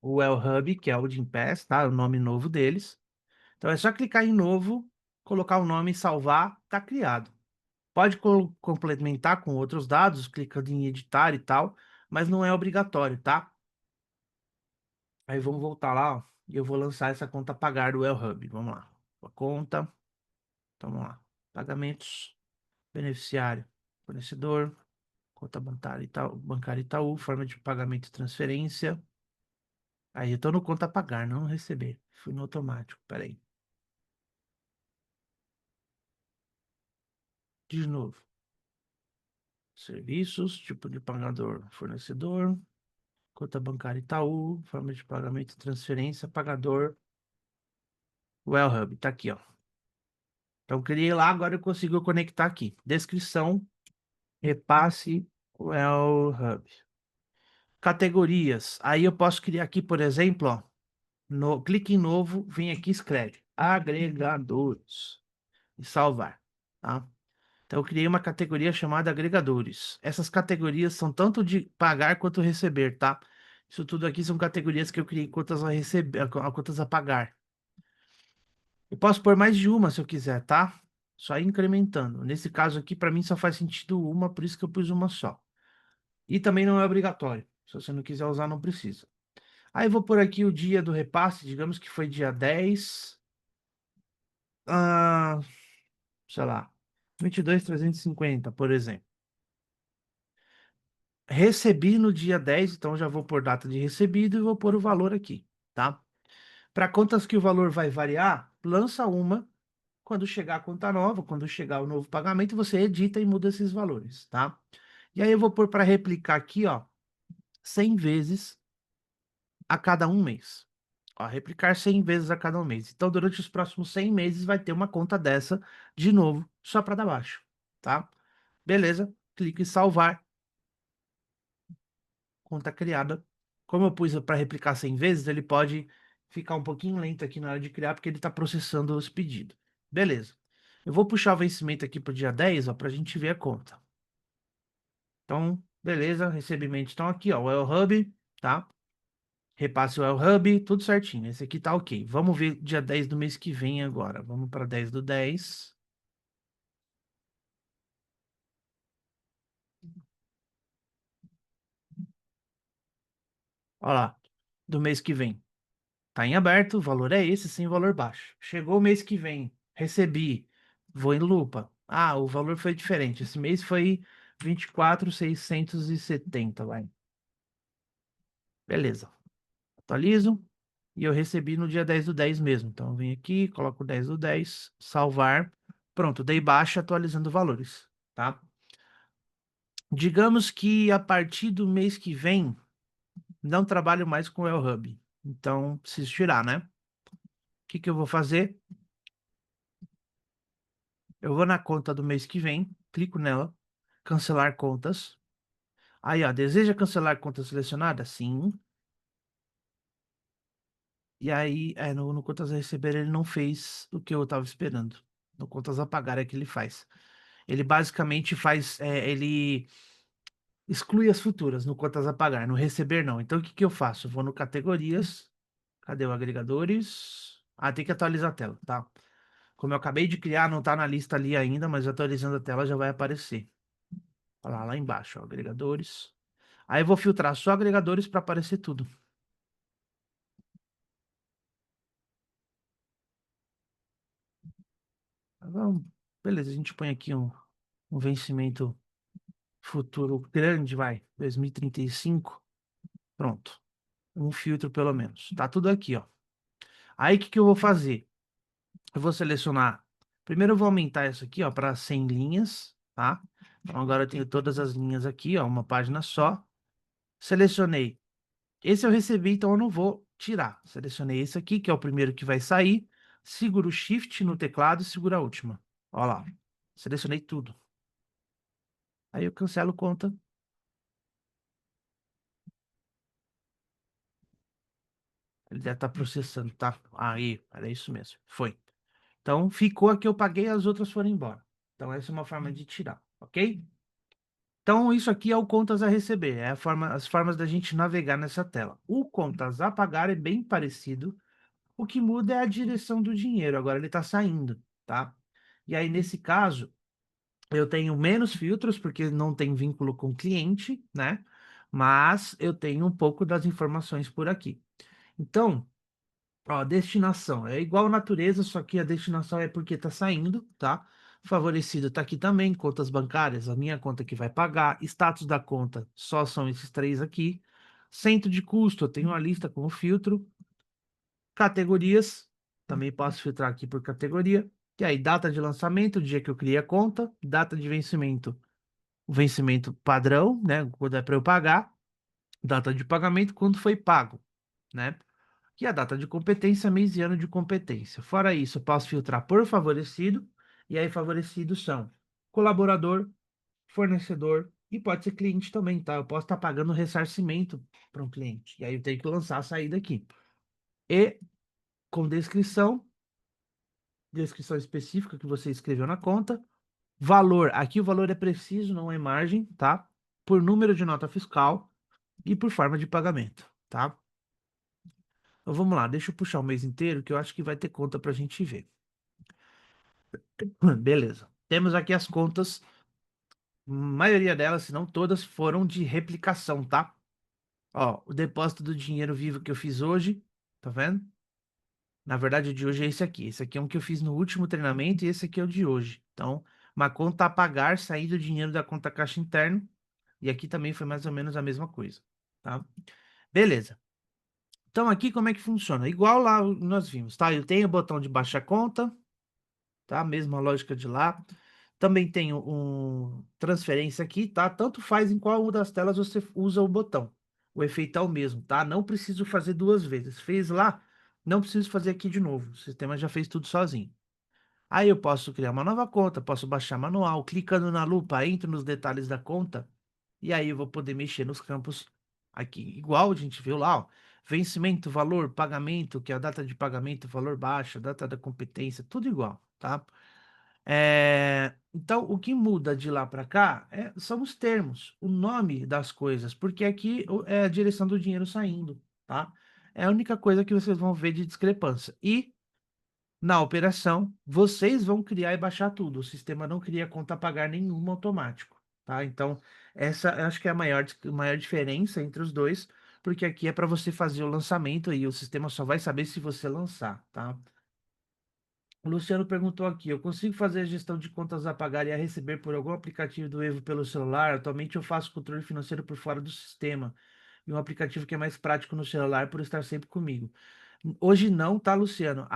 o Hub, que é o Gympass, tá? O nome novo deles. Então é só clicar em novo, colocar o nome e salvar, tá criado. Pode complementar com outros dados, clicando em editar e tal, mas não é obrigatório, tá? Aí vamos voltar lá, ó, e eu vou lançar essa conta pagar do Hub. Vamos lá. A conta, então vamos lá. Pagamentos, beneficiário, fornecedor, conta bancária Itaú, forma de pagamento e transferência. Aí eu tô no conta pagar, não receber. Fui no automático, peraí. De novo. Serviços, tipo de pagador, fornecedor, conta bancária Itaú, forma de pagamento e transferência, pagador, Wellhub, tá aqui, ó. Então, criei lá, agora eu consigo conectar aqui. Descrição, repasse, Wellhub. Categorias. Aí eu posso criar aqui, por exemplo, ó, clique em novo, vem aqui e escreve agregadores e salvar, tá? Então, eu criei uma categoria chamada agregadores. Essas categorias são tanto de pagar quanto receber, tá? Isso tudo aqui são categorias que eu criei contas a receber, contas a pagar. Eu posso pôr mais de uma se eu quiser, tá? Só ir incrementando. Nesse caso aqui, para mim só faz sentido uma, por isso que eu pus uma só. E também não é obrigatório. Se você não quiser usar, não precisa. Aí eu vou por aqui o dia do repasse, digamos que foi dia 10, ah, sei lá, 22.350, por exemplo. Recebi no dia 10, então já vou por data de recebido e vou pôr o valor aqui, tá? Para contas que o valor vai variar, lança uma. Quando chegar a conta nova, quando chegar o novo pagamento, você edita e muda esses valores, tá? E aí eu vou pôr para replicar aqui, ó, 100 vezes a cada um mês. Ó, replicar 100 vezes a cada um mês. Então, durante os próximos 100 meses, vai ter uma conta dessa de novo, só para dar baixo, tá? Beleza? Clique em salvar. Conta criada. Como eu pus para replicar 100 vezes, ele pode ficar um pouquinho lento aqui na hora de criar, porque ele está processando os pedidos. Beleza. Eu vou puxar o vencimento aqui para o dia 10, ó, para a gente ver a conta. Então, Beleza, recebimentos estão aqui, ó, o El Hub, tá? Repasse o El Hub, tudo certinho. Esse aqui tá ok. Vamos ver dia 10 do mês que vem agora. Vamos para 10/10. Olha lá, do mês que vem. Tá em aberto, o valor é esse, sem valor baixo. Chegou o mês que vem, recebi, vou em lupa. Ah, o valor foi diferente. Esse mês foi 24.670, vai. Beleza. Atualizo. E eu recebi no dia 10/10 mesmo. Então, eu venho aqui, coloco 10/10, salvar. Pronto, dei baixa atualizando valores, tá? Digamos que a partir do mês que vem, não trabalho mais com o El Hub. Então, preciso tirar, né? O que que eu vou fazer? Eu vou na conta do mês que vem, clico nela, cancelar contas. Aí, ó, deseja cancelar conta selecionada? Sim. E aí, no contas a receber, ele não fez o que eu estava esperando. No contas a pagar é que ele faz. Ele basicamente faz, ele exclui as futuras no contas a pagar, no receber não. Então, o que que eu faço? Vou no categorias, cadê o agregadores? Ah, tem que atualizar a tela, tá? Como eu acabei de criar, não tá na lista ali ainda, mas atualizando a tela já vai aparecer. Olha lá embaixo, ó, agregadores. Aí eu vou filtrar só agregadores para aparecer tudo. Então, beleza, a gente põe aqui um vencimento futuro grande, vai, 2035. Pronto. Um filtro pelo menos. Tá tudo aqui, ó. Aí o que que eu vou fazer? Eu vou selecionar. Primeiro eu vou aumentar isso aqui, ó, para 100 linhas, tá? Então agora eu tenho todas as linhas aqui, ó, uma página só. Selecionei. Esse eu recebi, então eu não vou tirar. Selecionei esse aqui, que é o primeiro que vai sair. Seguro o Shift no teclado e seguro a última. Ó lá. Selecionei tudo. Aí eu cancelo conta. Ele deve estar processando, tá? Aí, era isso mesmo. Foi. Então, ficou a que eu paguei, as outras foram embora. Então, essa é uma forma de tirar, ok? Então, isso aqui é o contas a receber, é a forma, as formas da gente navegar nessa tela. O contas a pagar é bem parecido, o que muda é a direção do dinheiro, agora ele está saindo, tá? E aí, nesse caso, eu tenho menos filtros, porque não tem vínculo com o cliente, né? Mas eu tenho um pouco das informações por aqui. Então, ó, destinação. É igual natureza, só que a destinação é porque tá saindo, tá? Favorecido tá aqui também, contas bancárias, a minha conta que vai pagar, status da conta, só são esses três aqui. Centro de custo, eu tenho uma lista com o filtro. Categorias, também posso filtrar aqui por categoria. E aí, data de lançamento, o dia que eu criei a conta, data de vencimento, o vencimento padrão, né? Quando é para eu pagar, data de pagamento, quando foi pago, né? E a data de competência, mês e ano de competência. Fora isso, eu posso filtrar por favorecido, e aí favorecidos são colaborador, fornecedor e pode ser cliente também, tá? Eu posso estar pagando ressarcimento para um cliente, e aí eu tenho que lançar a saída aqui. E com descrição específica que você escreveu na conta, valor, aqui o valor é preciso, não é margem, tá? Por número de nota fiscal e por forma de pagamento, tá? Então vamos lá, deixa eu puxar o mês inteiro, que eu acho que vai ter conta para a gente ver. Beleza. Temos aqui as contas, maioria delas, se não todas, foram de replicação, tá? Ó, o depósito do dinheiro vivo que eu fiz hoje, tá vendo? Na verdade, o de hoje é esse aqui. Esse aqui é um que eu fiz no último treinamento e esse aqui é o de hoje. Então, uma conta a pagar, sair do dinheiro da conta caixa interno. E aqui também foi mais ou menos a mesma coisa, tá? Beleza. Então, aqui como é que funciona? Igual lá nós vimos, tá? Eu tenho o botão de baixar conta, tá? Mesma lógica de lá. Também tenho um transferência aqui, tá? Tanto faz em qual uma das telas você usa o botão. O efeito é o mesmo, tá? Não preciso fazer duas vezes. Fez lá, não preciso fazer aqui de novo. O sistema já fez tudo sozinho. Aí eu posso criar uma nova conta, posso baixar manual, clicando na lupa, entro nos detalhes da conta e aí eu vou poder mexer nos campos aqui. Igual a gente viu lá, ó. Vencimento, valor, pagamento, que é a data de pagamento, valor baixo, data da competência, tudo igual, tá? Então, o que muda de lá para cá são os termos, o nome das coisas, porque aqui é a direção do dinheiro saindo, tá? É a única coisa que vocês vão ver de discrepância. E na operação, vocês vão criar e baixar tudo. O sistema não cria conta a pagar nenhuma automático, tá? Então, essa eu acho que é a maior diferença entre os dois, porque aqui é para você fazer o lançamento e o sistema só vai saber se você lançar, tá? O Luciano perguntou aqui: eu consigo fazer a gestão de contas a pagar e a receber por algum aplicativo do Evo pelo celular? Atualmente eu faço controle financeiro por fora do sistema. E um aplicativo que é mais prático no celular por estar sempre comigo. Hoje não, tá, Luciano?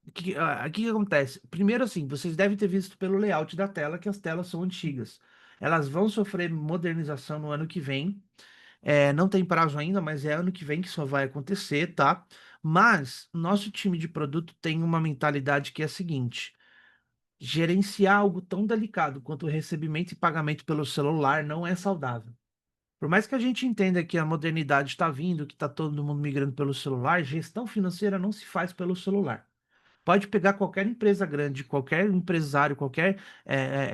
O que acontece? Primeiro, assim, vocês devem ter visto pelo layout da tela que as telas são antigas. Elas vão sofrer modernização no ano que vem. Não tem prazo ainda, mas é ano que vem que isso vai acontecer, tá? Mas nosso time de produto tem uma mentalidade que é a seguinte: gerenciar algo tão delicado quanto o recebimento e pagamento pelo celular não é saudável. Por mais que a gente entenda que a modernidade está vindo, que está todo mundo migrando pelo celular, gestão financeira não se faz pelo celular. Pode pegar qualquer empresa grande, qualquer empresário, qualquer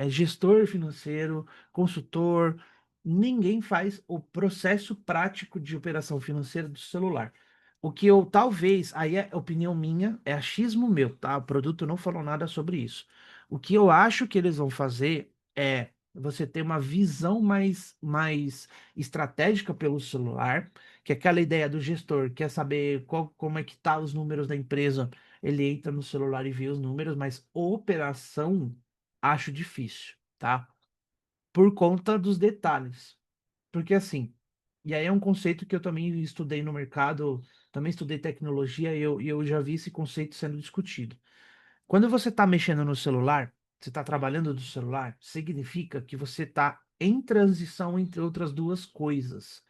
gestor financeiro, consultor, ninguém faz o processo prático de operação financeira do celular. O que eu talvez, aí é opinião minha, é achismo meu, tá? O produto não falou nada sobre isso. O que eu acho que eles vão fazer é você ter uma visão mais estratégica pelo celular, que é aquela ideia do gestor, quer saber como é que tá os números da empresa, ele entra no celular e vê os números, mas operação acho difícil, tá? Por conta dos detalhes. Porque assim, e aí é um conceito que eu também estudei no mercado, também estudei tecnologia e eu já vi esse conceito sendo discutido. Quando você está mexendo no celular, você está trabalhando do celular, significa que você está em transição entre outras duas coisas.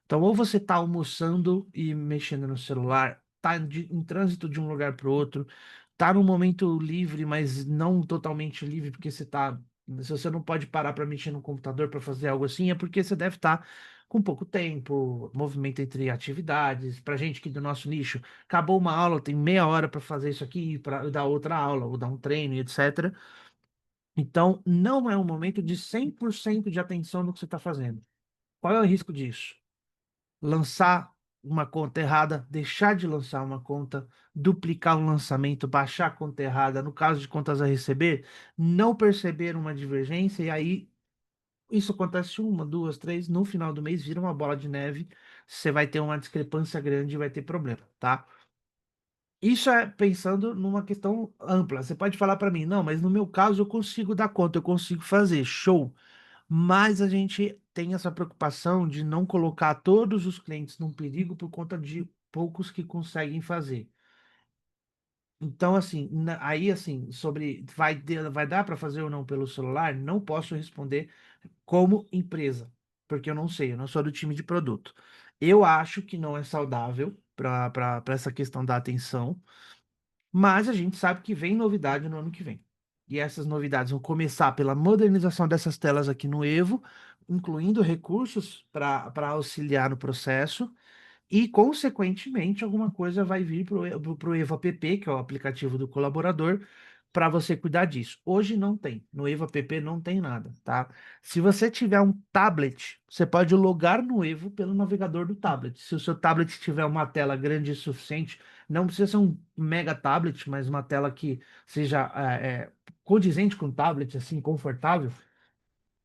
Então, ou você está almoçando e mexendo no celular, está em trânsito de um lugar para o outro, está num momento livre, mas não totalmente livre, porque você está. Se você não pode parar para mexer no computador para fazer algo assim, é porque você deve estar com pouco tempo, movimento entre atividades. Para gente que do nosso nicho, acabou uma aula, tem meia hora para fazer isso aqui, para dar outra aula, ou dar um treino, e etc. Então, não é um momento de 100% de atenção no que você está fazendo. Qual é o risco disso? Lançar uma conta errada, deixar de lançar uma conta, duplicar um lançamento, baixar a conta errada, no caso de contas a receber, não perceber uma divergência, e aí isso acontece uma, duas, três, no final do mês vira uma bola de neve, você vai ter uma discrepância grande e vai ter problema, tá? Isso é pensando numa questão ampla. Você pode falar para mim, não, mas no meu caso eu consigo dar conta, eu consigo fazer, show. Mas a gente tem essa preocupação de não colocar todos os clientes num perigo por conta de poucos que conseguem fazer. Então, assim, aí, assim, sobre vai dar para fazer ou não pelo celular, não posso responder como empresa, porque eu não sei, eu não sou do time de produto. Eu acho que não é saudável para essa questão da atenção. Mas a gente sabe que vem novidade no ano que vem. E essas novidades vão começar pela modernização dessas telas aqui no Evo, incluindo recursos para auxiliar no processo, e, consequentemente, alguma coisa vai vir para o Evo App, que é o aplicativo do colaborador, para você cuidar disso. Hoje não tem. No Evo App não tem nada, tá? Se você tiver um tablet, você pode logar no Evo pelo navegador do tablet. Se o seu tablet tiver uma tela grande o suficiente, não precisa ser um mega tablet, mas uma tela que seja condizente com o tablet, assim, confortável,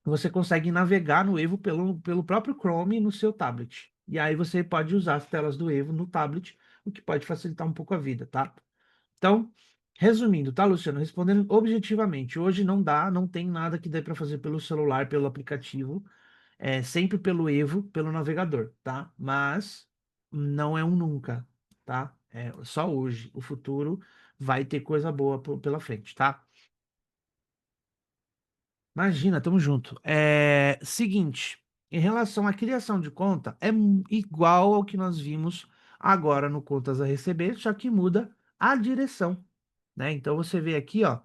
você consegue navegar no Evo pelo próprio Chrome no seu tablet. E aí você pode usar as telas do Evo no tablet, o que pode facilitar um pouco a vida, tá? Então, resumindo, tá, Luciano? Respondendo objetivamente, hoje não dá, não tem nada que dê para fazer pelo celular, pelo aplicativo, sempre pelo Evo, pelo navegador, tá? Mas não é um nunca, tá? É só hoje. O futuro vai ter coisa boa pela frente, tá? Imagina, tamo junto. Seguinte, em relação à criação de conta, igual ao que nós vimos agora no Contas a Receber, só que muda a direção, né? Então você vê aqui, ó,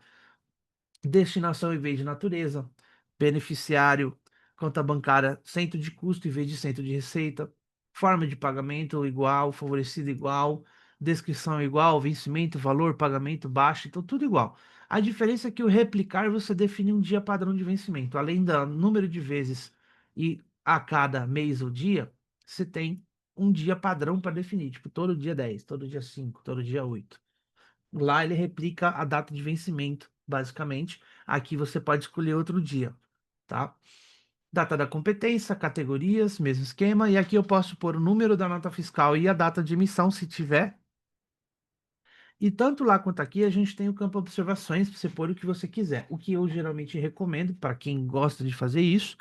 destinação em vez de natureza, beneficiário, conta bancária, centro de custo em vez de centro de receita, forma de pagamento igual, favorecido igual, descrição igual, vencimento, valor, pagamento baixo, então tudo igual. A diferença é que o replicar você define um dia padrão de vencimento. Além do número de vezes e a cada mês ou dia, você tem um dia padrão para definir, tipo todo dia 10, todo dia 5, todo dia 8. Lá ele replica a data de vencimento, basicamente. Aqui você pode escolher outro dia, tá? Data da competência, categorias, mesmo esquema. E aqui eu posso pôr o número da nota fiscal e a data de emissão, se tiver. E tanto lá quanto aqui a gente tem o campo observações para você pôr o que você quiser. O que eu geralmente recomendo para quem gosta de fazer isso,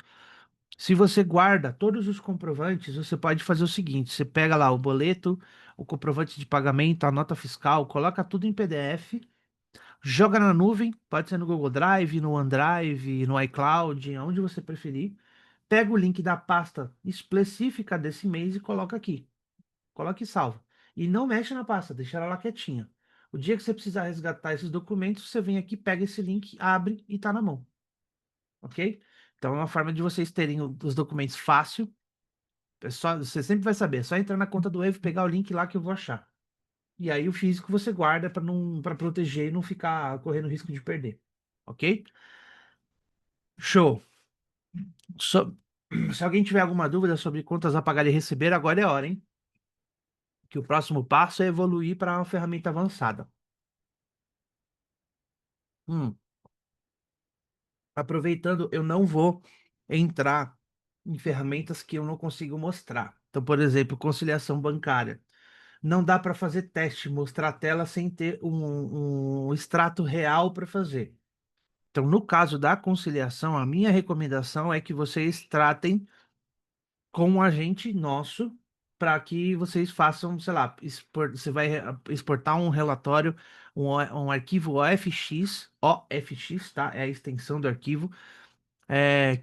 se você guarda todos os comprovantes, você pode fazer o seguinte: você pega lá o boleto, o comprovante de pagamento, a nota fiscal, coloca tudo em PDF. Joga na nuvem, pode ser no Google Drive, no OneDrive, no iCloud, aonde você preferir. Pega o link da pasta específica desse mês e coloca aqui. Coloca e salva. E não mexe na pasta, deixa ela lá quietinha. O dia que você precisar resgatar esses documentos, você vem aqui, pega esse link, abre e tá na mão. Ok? Então é uma forma de vocês terem os documentos fácil. É só, você sempre vai saber, é só entrar na conta do Evo, pegar o link lá que eu vou achar. E aí o físico você guarda para proteger e não ficar correndo risco de perder. Ok? Show. So- Se alguém tiver alguma dúvida sobre contas a pagar e receber, agora é hora, hein? Que o próximo passo é evoluir para uma ferramenta avançada. Hum, Aproveitando, eu não vou entrar em ferramentas que eu não consigo mostrar. Então, por exemplo, conciliação bancária. Não dá para fazer teste, mostrar a tela sem ter um extrato real para fazer. Então, no caso da conciliação, a minha recomendação é que vocês tratem com um agente nosso para que vocês façam, sei lá, você vai exportar um relatório, um arquivo OFX, tá? É a extensão do arquivo,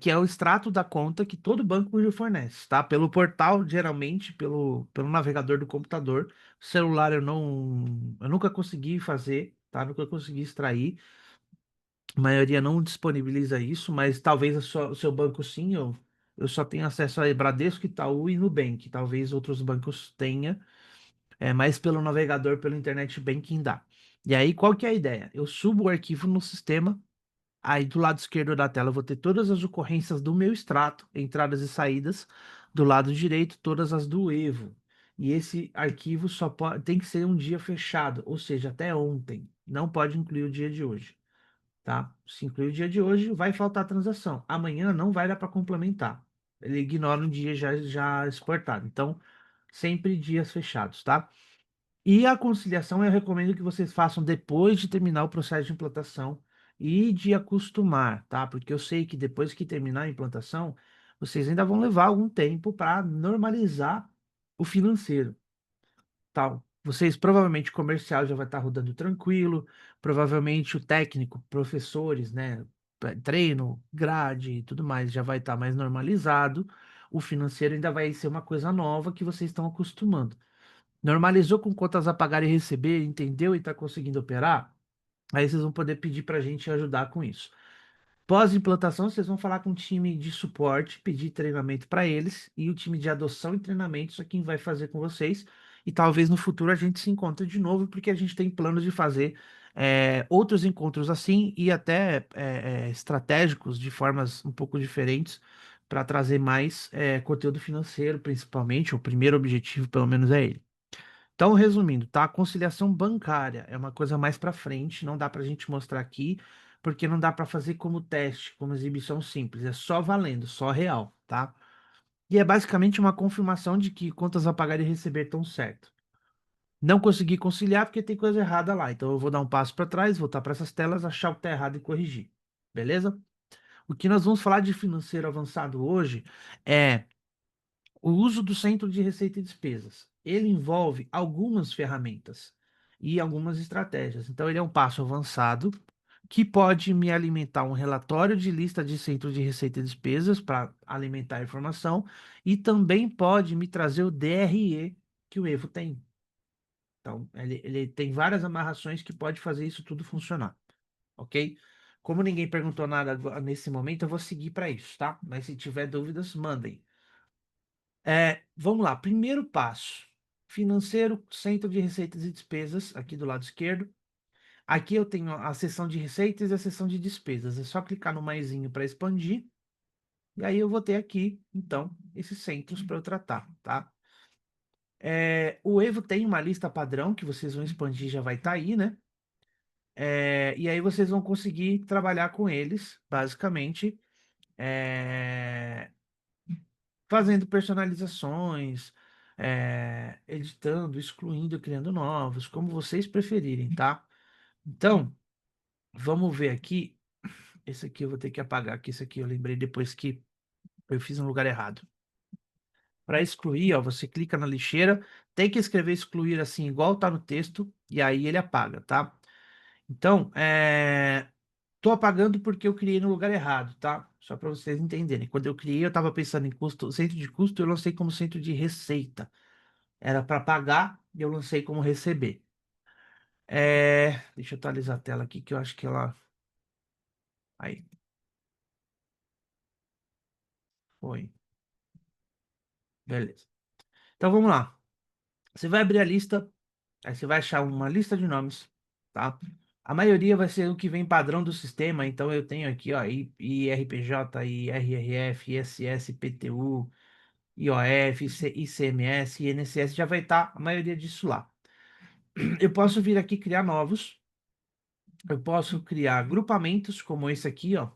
que é o extrato da conta que todo banco lhe fornece, tá? Pelo portal, geralmente, pelo navegador do computador. Celular eu nunca consegui fazer, tá? Nunca consegui extrair. A maioria não disponibiliza isso, mas talvez o seu banco sim. Eu só tenho acesso a Bradesco, Itaú e Nubank. Talvez outros bancos tenham, mas pelo navegador, pelo internet banking dá. E aí, qual que é a ideia? Eu subo o arquivo no sistema, aí do lado esquerdo da tela eu vou ter todas as ocorrências do meu extrato, entradas e saídas. Do lado direito, todas as do Evo. E esse arquivo só tem que ser um dia fechado, ou seja, até ontem. Não pode incluir o dia de hoje, tá? Se incluir o dia de hoje, vai faltar transação. Amanhã não vai dar para complementar. Ele ignora um dia já exportado. Então, sempre dias fechados, tá? E a conciliação eu recomendo que vocês façam depois de terminar o processo de implantação e de acostumar, tá? Porque eu sei que depois que terminar a implantação, vocês ainda vão levar algum tempo para normalizar o financeiro, tal. Vocês provavelmente o comercial já vai estar rodando tranquilo, provavelmente o técnico, professores, né, treino, grade e tudo mais já vai estar mais normalizado. O financeiro ainda vai ser uma coisa nova que vocês estão acostumando. Normalizou com contas a pagar e receber, entendeu e está conseguindo operar? Aí vocês vão poder pedir para a gente ajudar com isso. Pós-implantação, vocês vão falar com o time de suporte, pedir treinamento para eles, e o time de adoção e treinamento, isso é quem vai fazer com vocês. E talvez no futuro a gente se encontre de novo, porque a gente tem planos de fazer outros encontros assim e até estratégicos de formas um pouco diferentes para trazer mais conteúdo financeiro, principalmente. O primeiro objetivo, pelo menos, é ele. Então, resumindo, tá? A conciliação bancária é uma coisa mais para frente, não dá para a gente mostrar aqui, porque não dá para fazer como teste, como exibição simples, é só valendo, só real, tá? E é basicamente uma confirmação de que contas a pagar e receber estão certo. Não consegui conciliar porque tem coisa errada lá, então eu vou dar um passo para trás, voltar para essas telas, achar o que está errado e corrigir, beleza? O que nós vamos falar de financeiro avançado hoje é o uso do centro de receita e despesas. Ele envolve algumas ferramentas e algumas estratégias. Então, ele é um passo avançado que pode me alimentar um relatório de lista de centro de receita e despesas para alimentar a informação e também pode me trazer o DRE que o Evo tem. Então, ele tem várias amarrações que pode fazer isso tudo funcionar, ok? Como ninguém perguntou nada nesse momento, eu vou seguir para isso, tá? Mas se tiver dúvidas, mandem. Vamos lá, primeiro passo. financeiro, centro de receitas e despesas, aqui do lado esquerdo. Aqui eu tenho a seção de receitas e a seção de despesas. É só clicar no maisinho para expandir. E aí eu vou ter aqui, então, esses centros para eu tratar, tá? O Evo tem uma lista padrão que vocês vão expandir, já vai estar aí, né? E aí vocês vão conseguir trabalhar com eles, basicamente, é, fazendo personalizações, editando, excluindo, criando novos, como vocês preferirem, tá? Então, vamos ver aqui. Esse aqui eu vou ter que apagar, que esse aqui eu lembrei depois que eu fiz no lugar errado. Para excluir, ó, você clica na lixeira, tem que escrever excluir assim, igual tá no texto, e aí ele apaga, tá? Então, tô apagando porque eu criei no lugar errado, tá? Só para vocês entenderem. Quando eu criei, eu estava pensando em custo, centro de custo, eu lancei como centro de receita. Era para pagar e eu lancei como receber. Deixa eu atualizar a tela aqui, que eu acho que ela. Aí, foi. Beleza. Então vamos lá. Você vai abrir a lista, aí você vai achar uma lista de nomes, tá? A maioria vai ser o que vem padrão do sistema, então eu tenho aqui, ó, IRPJ, IRRF, ISS, PTU, IOF, ICMS, INSS, já vai estar a maioria disso lá. Eu posso vir aqui criar novos, eu posso criar agrupamentos como esse aqui, ó,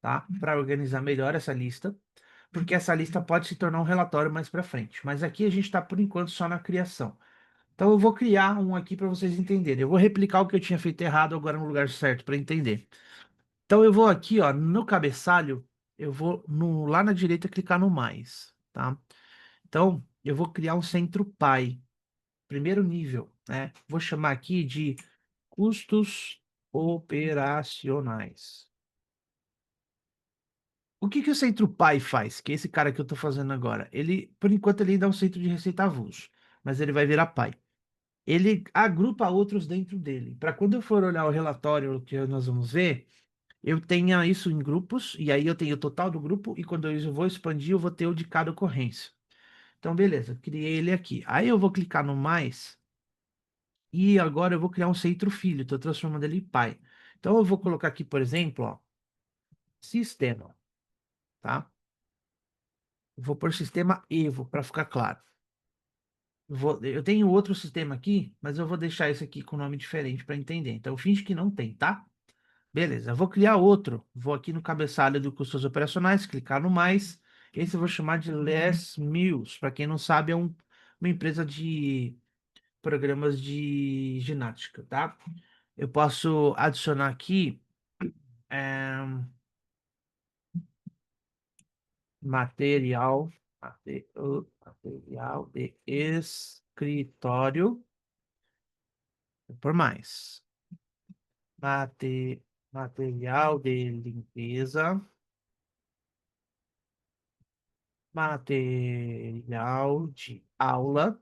tá? Para organizar melhor essa lista, porque essa lista pode se tornar um relatório mais para frente. Mas aqui a gente está por enquanto só na criação. Então eu vou criar um aqui para vocês entenderem. Eu vou replicar o que eu tinha feito errado agora no lugar certo para entender. Então eu vou aqui, ó, no cabeçalho, eu vou lá na direita clicar no mais, tá? Então eu vou criar um centro pai, primeiro nível, né? Vou chamar aqui de custos operacionais. O que que o centro pai faz? Que é esse cara que eu estou fazendo agora. Ele, por enquanto, ele ainda é um centro de receita avulso, mas ele vai virar pai. Ele agrupa outros dentro dele. Para quando eu for olhar o relatório que nós vamos ver, eu tenha isso em grupos, e aí eu tenho o total do grupo, e quando eu vou expandir, eu vou ter o de cada ocorrência. Então, beleza, criei ele aqui. Aí eu vou clicar no mais, e agora eu vou criar um centro filho, estou transformando ele em pai. Então eu vou colocar aqui, por exemplo, ó, sistema, tá? Vou por sistema Evo, para ficar claro. Eu tenho outro sistema aqui, mas eu vou deixar esse aqui com nome diferente para entender. Então, finge que não tem, tá? Beleza, eu vou criar outro. Vou aqui no cabeçalho do custos operacionais, clicar no mais. Esse eu vou chamar de Les Mills. Para quem não sabe, é uma empresa de programas de ginástica, tá? Eu posso adicionar aqui eh, material, material de escritório, por mais. Material de limpeza, material de aula,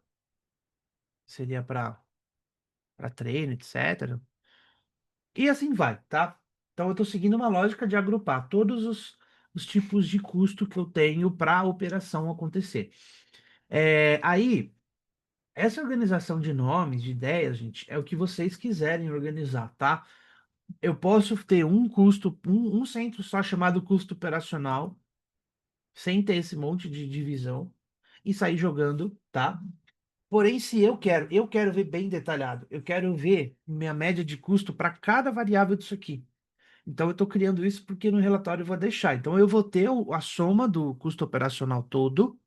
seria para treino, etc. E assim vai, tá? Então eu estou seguindo uma lógica de agrupar todos os tipos de custo que eu tenho para a operação acontecer. Aí, essa organização de nomes, de ideias, gente, é o que vocês quiserem organizar, tá? Eu posso ter um custo, um centro só chamado custo operacional, sem ter esse monte de divisão, e sair jogando, tá? Porém, se eu quero ver bem detalhado, eu quero ver minha média de custo para cada variável disso aqui. Então, eu estou criando isso porque no relatório eu vou deixar. Então, eu vou ter a soma do custo operacional todo,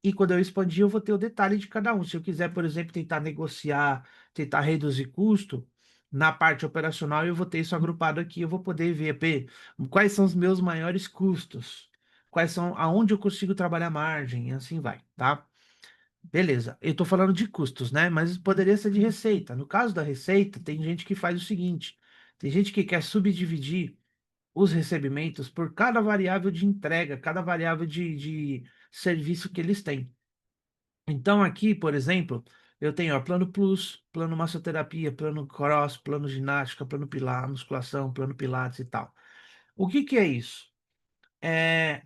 e quando eu expandir, eu vou ter o detalhe de cada um. Se eu quiser, por exemplo, tentar negociar, tentar reduzir custo, na parte operacional, eu vou ter isso agrupado aqui. Eu vou poder ver, quais são os meus maiores custos, quais são, aonde eu consigo trabalhar margem, e assim vai, tá? Beleza, eu estou falando de custos, né? Mas poderia ser de receita. No caso da receita, tem gente que faz o seguinte: tem gente que quer subdividir os recebimentos por cada variável de entrega, cada variável de serviço que eles têm. Então, aqui, por exemplo, eu tenho ó, plano Plus, plano massoterapia, plano cross, plano ginástica, plano pilar, musculação, plano pilates e tal. O que que é isso?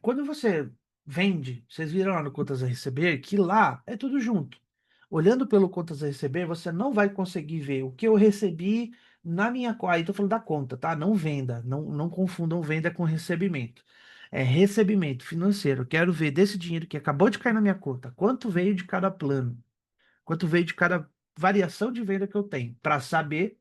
Quando você vende, vocês viram lá no Contas a Receber que lá é tudo junto. Olhando pelo contas a receber, você não vai conseguir ver o que eu recebi na minha conta. Aí estou falando da conta, tá? Não venda. Não confundam venda com recebimento. É recebimento financeiro. Eu quero ver desse dinheiro que acabou de cair na minha conta, quanto veio de cada plano, quanto veio de cada variação de venda que eu tenho, para saber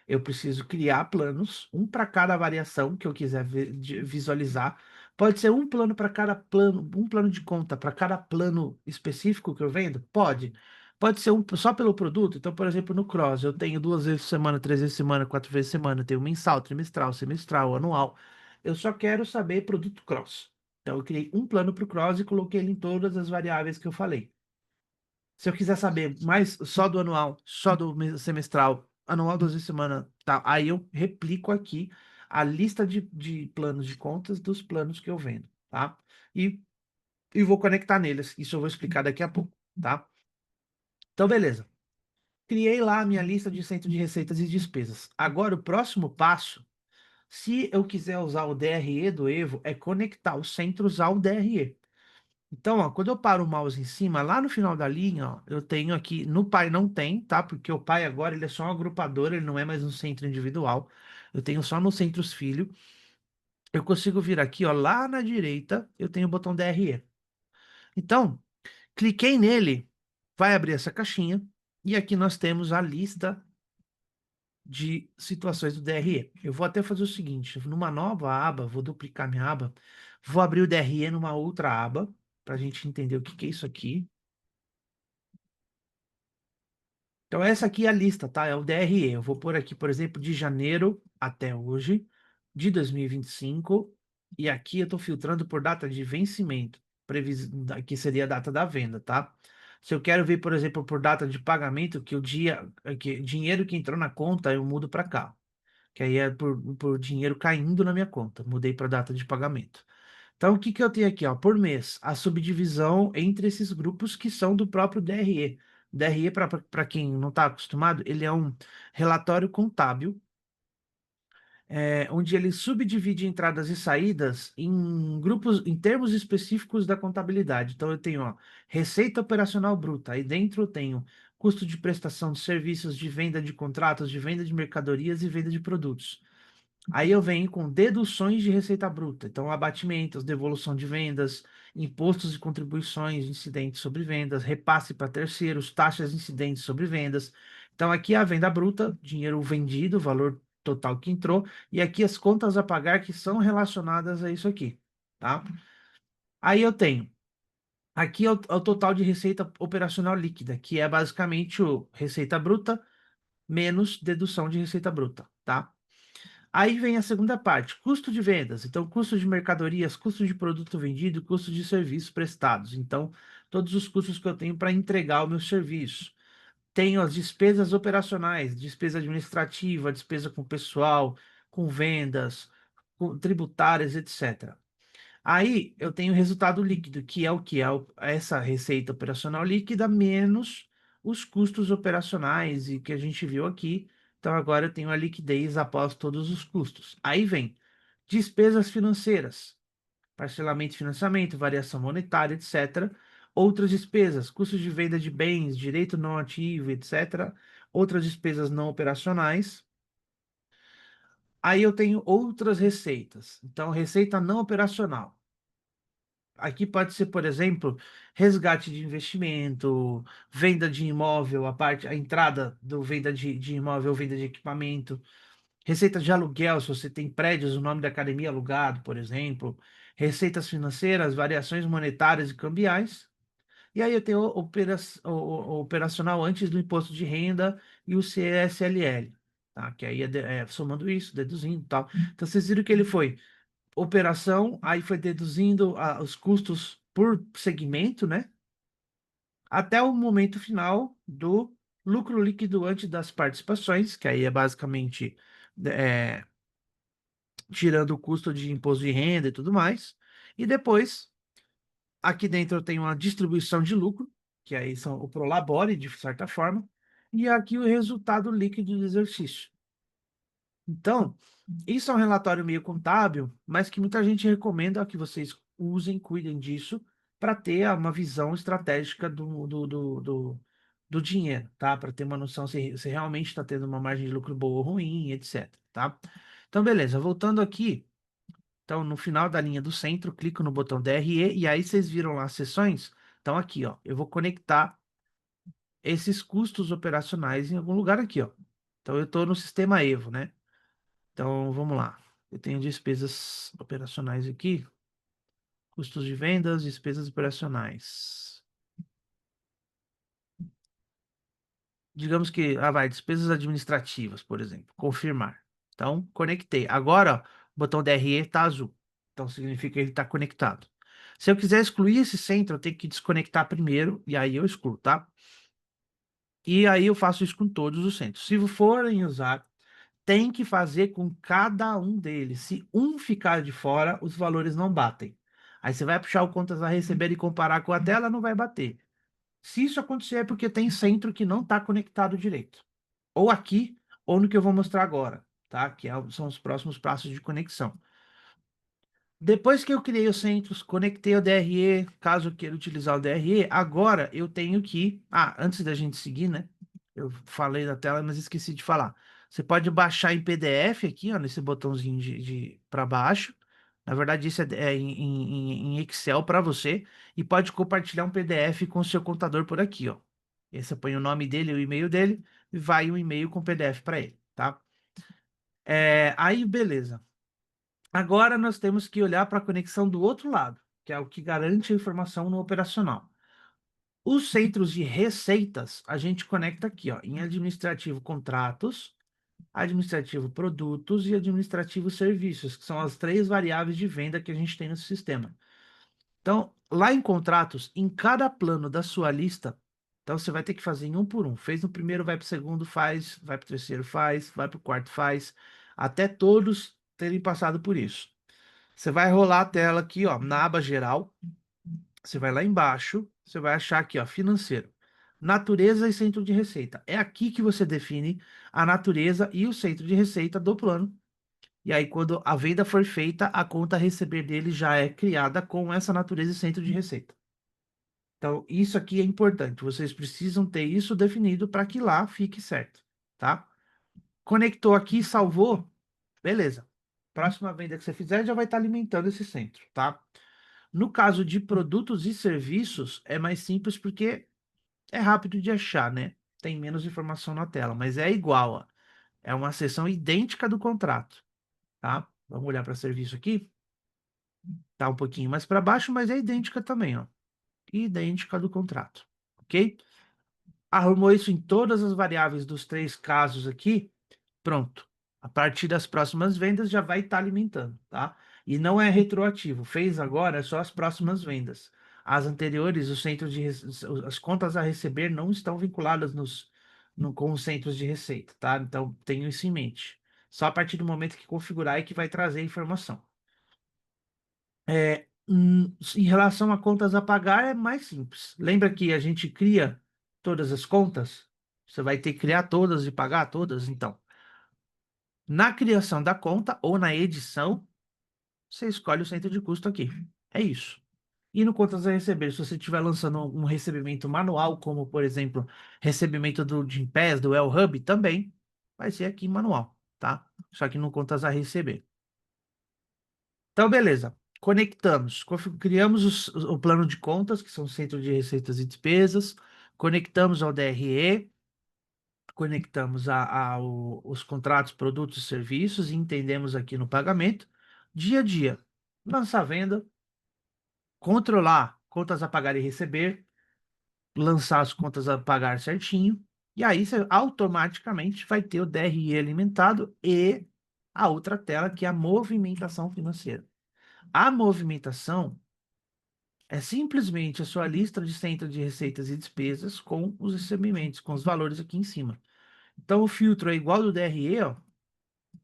eu preciso criar planos, um para cada variação que eu quiser visualizar. Pode ser um plano para cada plano, um plano de conta para cada plano específico que eu vendo? Pode. Pode ser um só pelo produto. Então, por exemplo, no Cross, eu tenho 2 vezes por semana, 3 vezes por semana, 4 vezes por semana, eu tenho mensal, trimestral, semestral, anual. Eu só quero saber produto Cross. Então, eu criei um plano para o Cross e coloquei ele em todas as variáveis que eu falei. Se eu quiser saber mais só do anual, só do semestral, anual 12 semanas, tá? Aí eu replico aqui a lista de planos de contas dos planos que eu vendo, tá? E, e vou conectar neles. Isso eu vou explicar daqui a pouco, tá? Então, beleza. Criei lá a minha lista de centro de receitas e despesas. Agora, o próximo passo, se eu quiser usar o DRE do Evo, é conectar os centros ao DRE. Então, ó, quando eu paro o mouse em cima, lá no final da linha, ó, eu tenho aqui, no pai não tem, tá? Porque o pai agora ele é só um agrupador, ele não é mais um centro individual. Eu tenho só no centros filho. Eu consigo vir aqui, ó, lá na direita, eu tenho o botão DRE. Então, cliquei nele, vai abrir essa caixinha, e aqui nós temos a lista de situações do DRE. Eu vou até fazer o seguinte, numa nova aba, vou duplicar minha aba, vou abrir o DRE numa outra aba, para a gente entender o que que é isso aqui. Então, essa aqui é a lista, tá? É o DRE. Eu vou pôr aqui, por exemplo, de janeiro até hoje, de 2025. E aqui eu estou filtrando por data de vencimento, que seria a data da venda, tá? Se eu quero ver, por exemplo, por data de pagamento, que o dia, que dinheiro que entrou na conta, eu mudo para cá. Que aí é por dinheiro caindo na minha conta. Mudei para data de pagamento. Então, o que que eu tenho aqui, ó? Por mês, a subdivisão entre esses grupos que são do próprio DRE. DRE, para quem não está acostumado, ele é um relatório contábil, onde ele subdivide entradas e saídas em grupos, em termos específicos da contabilidade. Então, eu tenho, ó, receita operacional bruta. Aí dentro eu tenho custo de prestação de serviços, de venda de contratos, de venda de mercadorias e venda de produtos. Aí eu venho com deduções de receita bruta, então abatimentos, devolução de vendas, impostos e contribuições incidentes sobre vendas, repasse para terceiros, taxas incidentes sobre vendas. Então aqui é a venda bruta, dinheiro vendido, valor total que entrou, e aqui as contas a pagar que são relacionadas a isso aqui, tá? Aí eu tenho, aqui é o total de receita operacional líquida, que é basicamente o receita bruta menos dedução de receita bruta, tá? Aí vem a segunda parte, custo de vendas. Então, custo de mercadorias, custo de produto vendido, custo de serviços prestados. Então, todos os custos que eu tenho para entregar o meu serviço. Tenho as despesas operacionais, despesa administrativa, despesa com pessoal, com vendas, com tributárias, etc. Aí eu tenho o resultado líquido, que é o que? Essa receita operacional líquida menos os custos operacionais e que a gente viu aqui. Então agora eu tenho a liquidez após todos os custos. Aí vem despesas financeiras, parcelamento e financiamento, variação monetária, etc. Outras despesas, custos de venda de bens, direito não ativo, etc. Outras despesas não operacionais. Aí eu tenho outras receitas. Então, receita não operacional. Aqui pode ser, por exemplo, resgate de investimento, venda de imóvel, a entrada do venda de imóvel, venda de equipamento, receita de aluguel, se você tem prédios, o nome da academia alugado, por exemplo, receitas financeiras, variações monetárias e cambiais. E aí eu tenho o operacional antes do imposto de renda e o CSLL, tá? Que aí é somando isso, deduzindo e tal. Então vocês viram que ele foi operação, aí foi deduzindo os custos por segmento, né? Até o momento final do lucro líquido antes das participações, que aí é basicamente é, tirando o custo de imposto de renda e tudo mais. E depois, aqui dentro eu tenho uma distribuição de lucro, que aí são o prolabore, de certa forma, e aqui o resultado líquido do exercício. Então, isso é um relatório meio contábil, mas que muita gente recomenda que vocês usem, cuidem disso, para ter uma visão estratégica do dinheiro, tá? Para ter uma noção se realmente está tendo uma margem de lucro boa ou ruim, etc, tá? Então, beleza, voltando aqui. Então, no final da linha do centro, clico no botão DRE e aí vocês viram lá as seções. Então, aqui, ó, eu vou conectar esses custos operacionais em algum lugar aqui, ó. Então, eu estou no sistema Evo, né? Então, vamos lá. Eu tenho despesas operacionais aqui, custos de vendas, despesas operacionais. Digamos que, vai, despesas administrativas, por exemplo, confirmar. Então, conectei. Agora, ó, o botão DRE está azul. Então, significa que ele está conectado. Se eu quiser excluir esse centro, eu tenho que desconectar primeiro, e aí eu excluo, tá? E aí eu faço isso com todos os centros. Se forem usar, tem que fazer com cada um deles. Se um ficar de fora, os valores não batem. Aí você vai puxar o contas a receber e comparar com a tela, não vai bater. Se isso acontecer, é porque tem centro que não está conectado direito. Ou aqui, ou no que eu vou mostrar agora, tá? São os próximos passos de conexão. Depois que eu criei os centros, conectei o DRE, caso eu queira utilizar o DRE, agora eu tenho que... antes da gente seguir, né? Eu falei da tela, mas esqueci de falar. Você pode baixar em PDF aqui, ó, nesse botãozinho para baixo. Na verdade, isso é em Excel para você. E pode compartilhar um PDF com o seu contador por aqui, ó. E aí você põe o nome dele, o e-mail dele, e vai um e-mail com PDF para ele, tá? Aí, beleza. Agora nós temos que olhar para a conexão do outro lado, que é o que garante a informação no operacional. Os centros de receitas, a gente conecta aqui, ó, em administrativo contratos, administrativo produtos e administrativo serviços, que são as três variáveis de venda que a gente tem no sistema. Então, lá em contratos, em cada plano da sua lista, então você vai ter que fazer em um por um. Fez no primeiro, vai para o segundo, faz, vai para o terceiro, faz, vai para o quarto, faz, até todos terem passado por isso. Você vai rolar a tela aqui, ó, na aba geral. Você vai lá embaixo, você vai achar aqui, ó, financeiro. Natureza e centro de receita. É aqui que você define a natureza e o centro de receita do plano. E aí, quando a venda for feita, a conta a receber dele já é criada com essa natureza e centro de receita. Então, isso aqui é importante. Vocês precisam ter isso definido para que lá fique certo, tá? Conectou aqui, salvou, beleza. Próxima venda que você fizer já vai estar alimentando esse centro, tá? No caso de produtos e serviços, é mais simples porque é rápido de achar, né? Tem menos informação na tela, mas é igual, ó. É uma seção idêntica do contrato, tá? Vamos olhar para serviço aqui. Tá um pouquinho mais para baixo, mas é idêntica também, ó. Idêntica do contrato, ok? Arrumou isso em todas as variáveis dos três casos aqui. Pronto. A partir das próximas vendas já vai estar alimentando, tá? E não é retroativo. Fez agora é só as próximas vendas. As anteriores, os centros as contas a receber não estão vinculadas com os centros de receita, tá? Então tenham isso em mente. Só a partir do momento que configurar é que vai trazer a informação. Em relação a contas a pagar, é mais simples. Lembra que a gente cria todas as contas? Você vai ter que criar todas e pagar todas, então. Na criação da conta ou na edição, você escolhe o centro de custo aqui. É isso. E no contas a receber, se você estiver lançando um recebimento manual, como por exemplo, recebimento do Gympass, do El-Hub, também vai ser aqui manual, tá? Só que no contas a receber. Então, beleza. Conectamos, criamos o plano de contas, que são o centro de receitas e despesas, conectamos ao DRE, conectamos os contratos, produtos e serviços e entendemos aqui no pagamento, dia a dia, lançar a venda, controlar contas a pagar e receber, lançar as contas a pagar certinho, e aí você automaticamente vai ter o DRE alimentado e a outra tela, que é a movimentação financeira. A movimentação é simplesmente a sua lista de centro de receitas e despesas com os recebimentos, com os valores aqui em cima. Então, o filtro é igual ao do DRE, ó,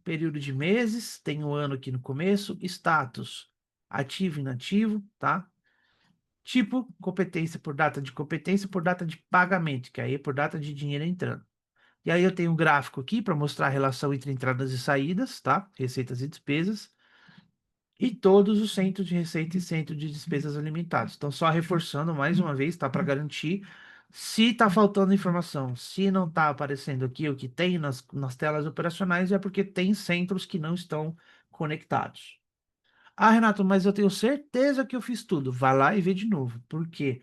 período de meses, tem o ano aqui no começo, status ativo e inativo, tá? Tipo, competência por data de competência, por data de pagamento, que aí é por data de dinheiro entrando. E aí eu tenho um gráfico aqui para mostrar a relação entre entradas e saídas, tá? Receitas e despesas. E todos os centros de receita e centro de despesas alimentados. Então, só reforçando mais uma vez, tá? Para garantir, Se está faltando informação, se não está aparecendo aqui o que tem nas telas operacionais, é porque tem centros que não estão conectados. Ah, Renato, mas eu tenho certeza que eu fiz tudo. Vai lá e vê de novo. Por quê?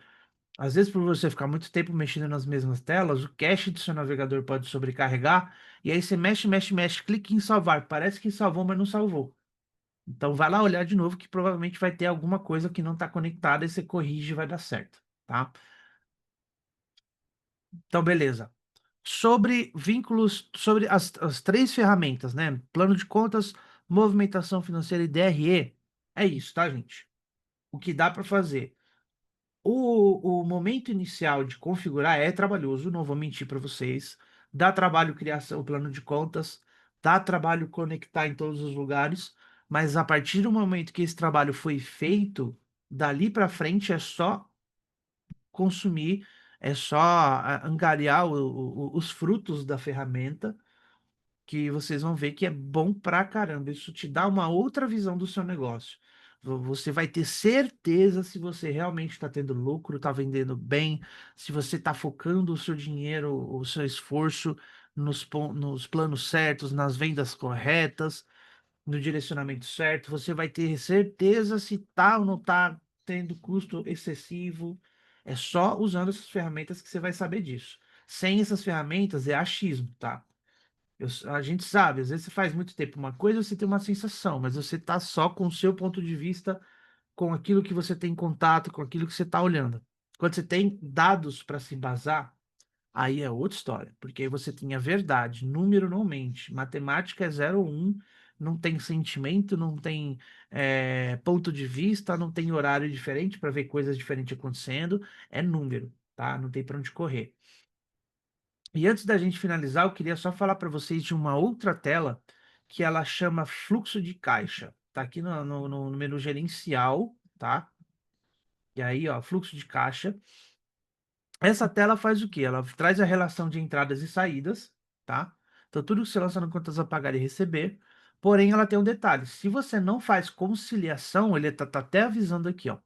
Às vezes, por você ficar muito tempo mexendo nas mesmas telas, o cache do seu navegador pode sobrecarregar, e aí você mexe, mexe, mexe, clica em salvar. Parece que salvou, mas não salvou. Então, vai lá olhar de novo, que provavelmente vai ter alguma coisa que não está conectada, e você corrige e vai dar certo, tá? Então, beleza. Sobre vínculos, sobre as três ferramentas, né? Plano de contas, movimentação financeira e DRE. É isso, tá, gente? O que dá para fazer? O momento inicial de configurar é trabalhoso, não vou mentir para vocês. Dá trabalho criar o plano de contas, dá trabalho conectar em todos os lugares, mas a partir do momento que esse trabalho foi feito, dali para frente é só consumir, é só angariar os frutos da ferramenta, que vocês vão ver que é bom pra caramba. Isso te dá uma outra visão do seu negócio. Você vai ter certeza se você realmente está tendo lucro, está vendendo bem, se você está focando o seu dinheiro, o seu esforço nos planos certos, nas vendas corretas, no direcionamento certo. Você vai ter certeza se está ou não está tendo custo excessivo. É só usando essas ferramentas que você vai saber disso. Sem essas ferramentas é achismo, tá? A gente sabe, às vezes você faz muito tempo uma coisa, você tem uma sensação, mas você tá só com o seu ponto de vista, com aquilo que você tem em contato, com aquilo que você está olhando. Quando você tem dados para se embasar, aí é outra história, porque aí você tem a verdade, número não mente, matemática é 0 ou 1, não tem sentimento, não tem ponto de vista, não tem horário diferente para ver coisas diferentes acontecendo, é número, tá? Não tem para onde correr. E antes da gente finalizar, eu queria só falar para vocês de uma outra tela que ela chama fluxo de caixa. Tá aqui no menu gerencial, tá? E aí, ó, fluxo de caixa. Essa tela faz o quê? Ela traz a relação de entradas e saídas, tá? Então, tudo que você lança no contas a pagar e receber. Porém, ela tem um detalhe. Se você não faz conciliação, ele tá até avisando aqui, ó.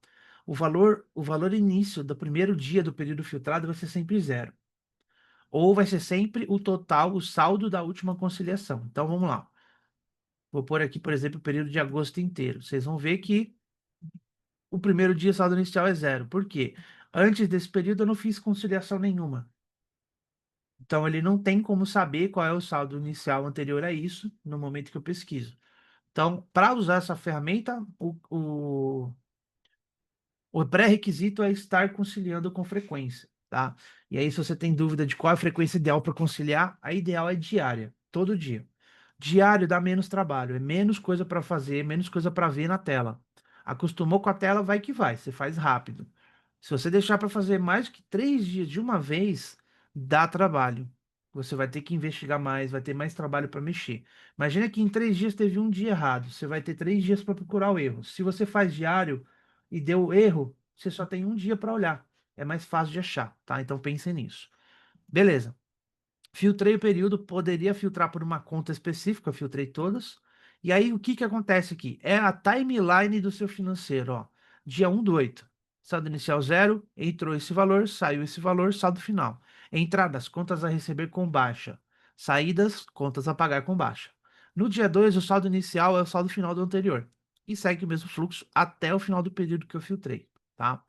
O valor início do primeiro dia do período filtrado vai ser sempre zero. Ou vai ser sempre o total, o saldo da última conciliação. Então vamos lá. Vou pôr aqui, por exemplo, o período de agosto inteiro. Vocês vão ver que o primeiro dia saldo inicial é zero. Por quê? Antes desse período eu não fiz conciliação nenhuma. Então ele não tem como saber qual é o saldo inicial anterior a isso no momento que eu pesquiso. Então, para usar essa ferramenta, o pré-requisito é estar conciliando com frequência, tá? E aí, se você tem dúvida de qual é a frequência ideal para conciliar, a ideal é diária, todo dia. Diário dá menos trabalho, é menos coisa para fazer, menos coisa para ver na tela. Acostumou com a tela, vai que vai, você faz rápido. Se você deixar para fazer mais que 3 dias de uma vez, dá trabalho. Você vai ter que investigar mais, vai ter mais trabalho para mexer. Imagina que em 3 dias teve um dia errado, você vai ter 3 dias para procurar o erro. Se você faz diário e deu erro, você só tem um dia para olhar. É mais fácil de achar, tá? Então pensem nisso. Beleza. Filtrei o período, poderia filtrar por uma conta específica, eu filtrei todas. E aí, o que que acontece aqui? É a timeline do seu financeiro, ó. Dia 1/8. Saldo inicial zero, entrou esse valor, saiu esse valor, saldo final. Entradas, contas a receber com baixa. Saídas, contas a pagar com baixa. No dia 2, o saldo inicial é o saldo final do anterior. E segue o mesmo fluxo até o final do período que eu filtrei, tá?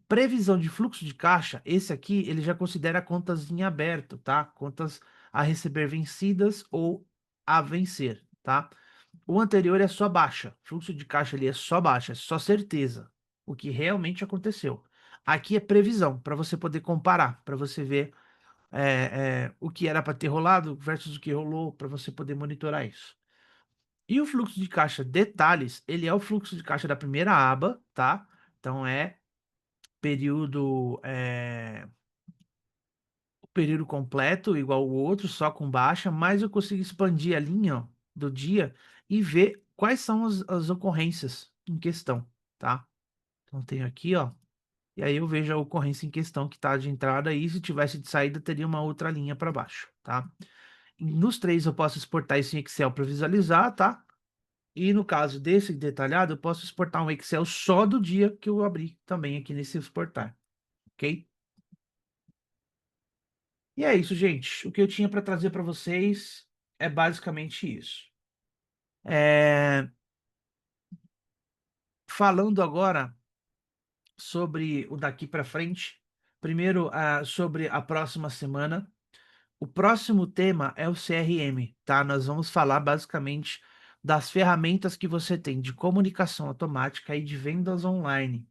Previsão de fluxo de caixa, esse aqui ele já considera contas em aberto, tá? Contas a receber vencidas ou a vencer, tá? O anterior é só baixa, fluxo de caixa ali é só baixa, é só certeza, o que realmente aconteceu. Aqui é previsão, para você poder comparar, para você ver o que era para ter rolado versus o que rolou, para você poder monitorar isso. E o fluxo de caixa detalhes, ele é o fluxo de caixa da primeira aba, tá? Então é período o período completo, igual o outro, só com baixa, mas eu consigo expandir a linha, ó, do dia e ver quais são as ocorrências em questão, tá? Então tenho aqui, ó, e aí eu vejo a ocorrência em questão que tá de entrada e se tivesse de saída teria uma outra linha para baixo, tá? Nos três eu posso exportar isso em Excel para visualizar, tá? E no caso desse detalhado, eu posso exportar um Excel só do dia que eu abri também aqui nesse exportar, ok? E é isso, gente. O que eu tinha para trazer para vocês é basicamente isso. É, Falando agora sobre o daqui para frente, primeiro sobre a próxima semana. O próximo tema é o CRM, tá? Nós vamos falar basicamente das ferramentas que você tem de comunicação automática e de vendas online.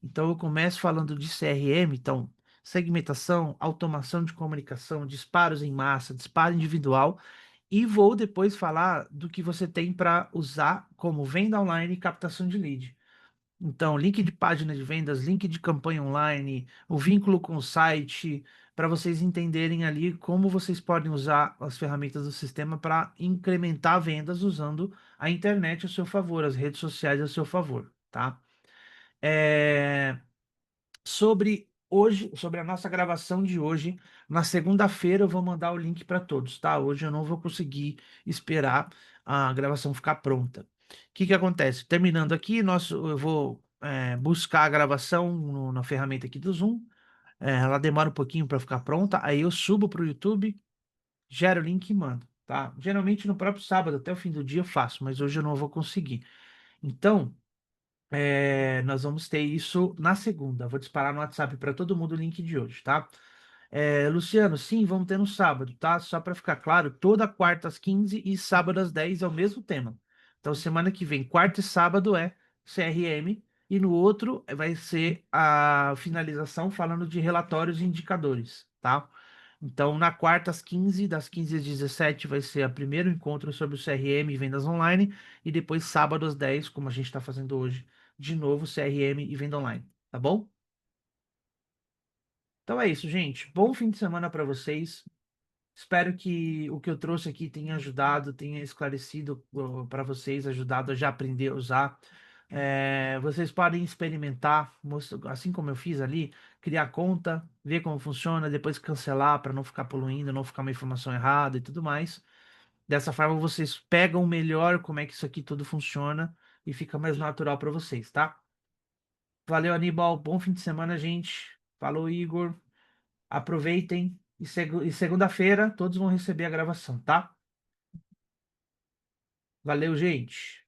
Então, eu começo falando de CRM, então, segmentação, automação de comunicação, disparos em massa, disparo individual, e vou depois falar do que você tem para usar como venda online e captação de lead. Então, link de página de vendas, link de campanha online, o vínculo com o site, para vocês entenderem ali como vocês podem usar as ferramentas do sistema para incrementar vendas usando a internet a seu favor, as redes sociais a seu favor, tá? É, Sobre hoje, sobre a nossa gravação de hoje, na segunda-feira eu vou mandar o link para todos, tá? Hoje eu não vou conseguir esperar a gravação ficar pronta. O que que acontece? Terminando aqui, eu vou buscar a gravação na ferramenta aqui do Zoom. Ela demora um pouquinho para ficar pronta, aí eu subo para o YouTube, gero o link e mando, tá? Geralmente no próprio sábado, até o fim do dia eu faço, mas hoje eu não vou conseguir. Então, nós vamos ter isso na segunda. Vou disparar no WhatsApp para todo mundo o link de hoje, tá? Luciano, sim, vamos ter no sábado, tá? Só para ficar claro, toda quarta às 15 e sábado às 10 é o mesmo tema. Então, semana que vem, quarta e sábado é CRM e no outro vai ser a finalização falando de relatórios e indicadores, tá? Então, na quarta às 15, das 15 às 17 vai ser o primeiro encontro sobre o CRM e vendas online e depois sábado às 10, como a gente está fazendo hoje, de novo CRM e venda online, tá bom? Então é isso, gente. Bom fim de semana para vocês. Espero que o que eu trouxe aqui tenha ajudado, tenha esclarecido para vocês, ajudado a já aprender a usar. Vocês podem experimentar, assim como eu fiz ali, criar conta, ver como funciona, depois cancelar para não ficar poluindo, não ficar uma informação errada e tudo mais. Dessa forma, vocês pegam melhor como é que isso aqui tudo funciona e fica mais natural para vocês, tá? Valeu, Aníbal. Bom fim de semana, gente. Falou, Igor. Aproveitem e segunda-feira todos vão receber a gravação, tá? Valeu, gente.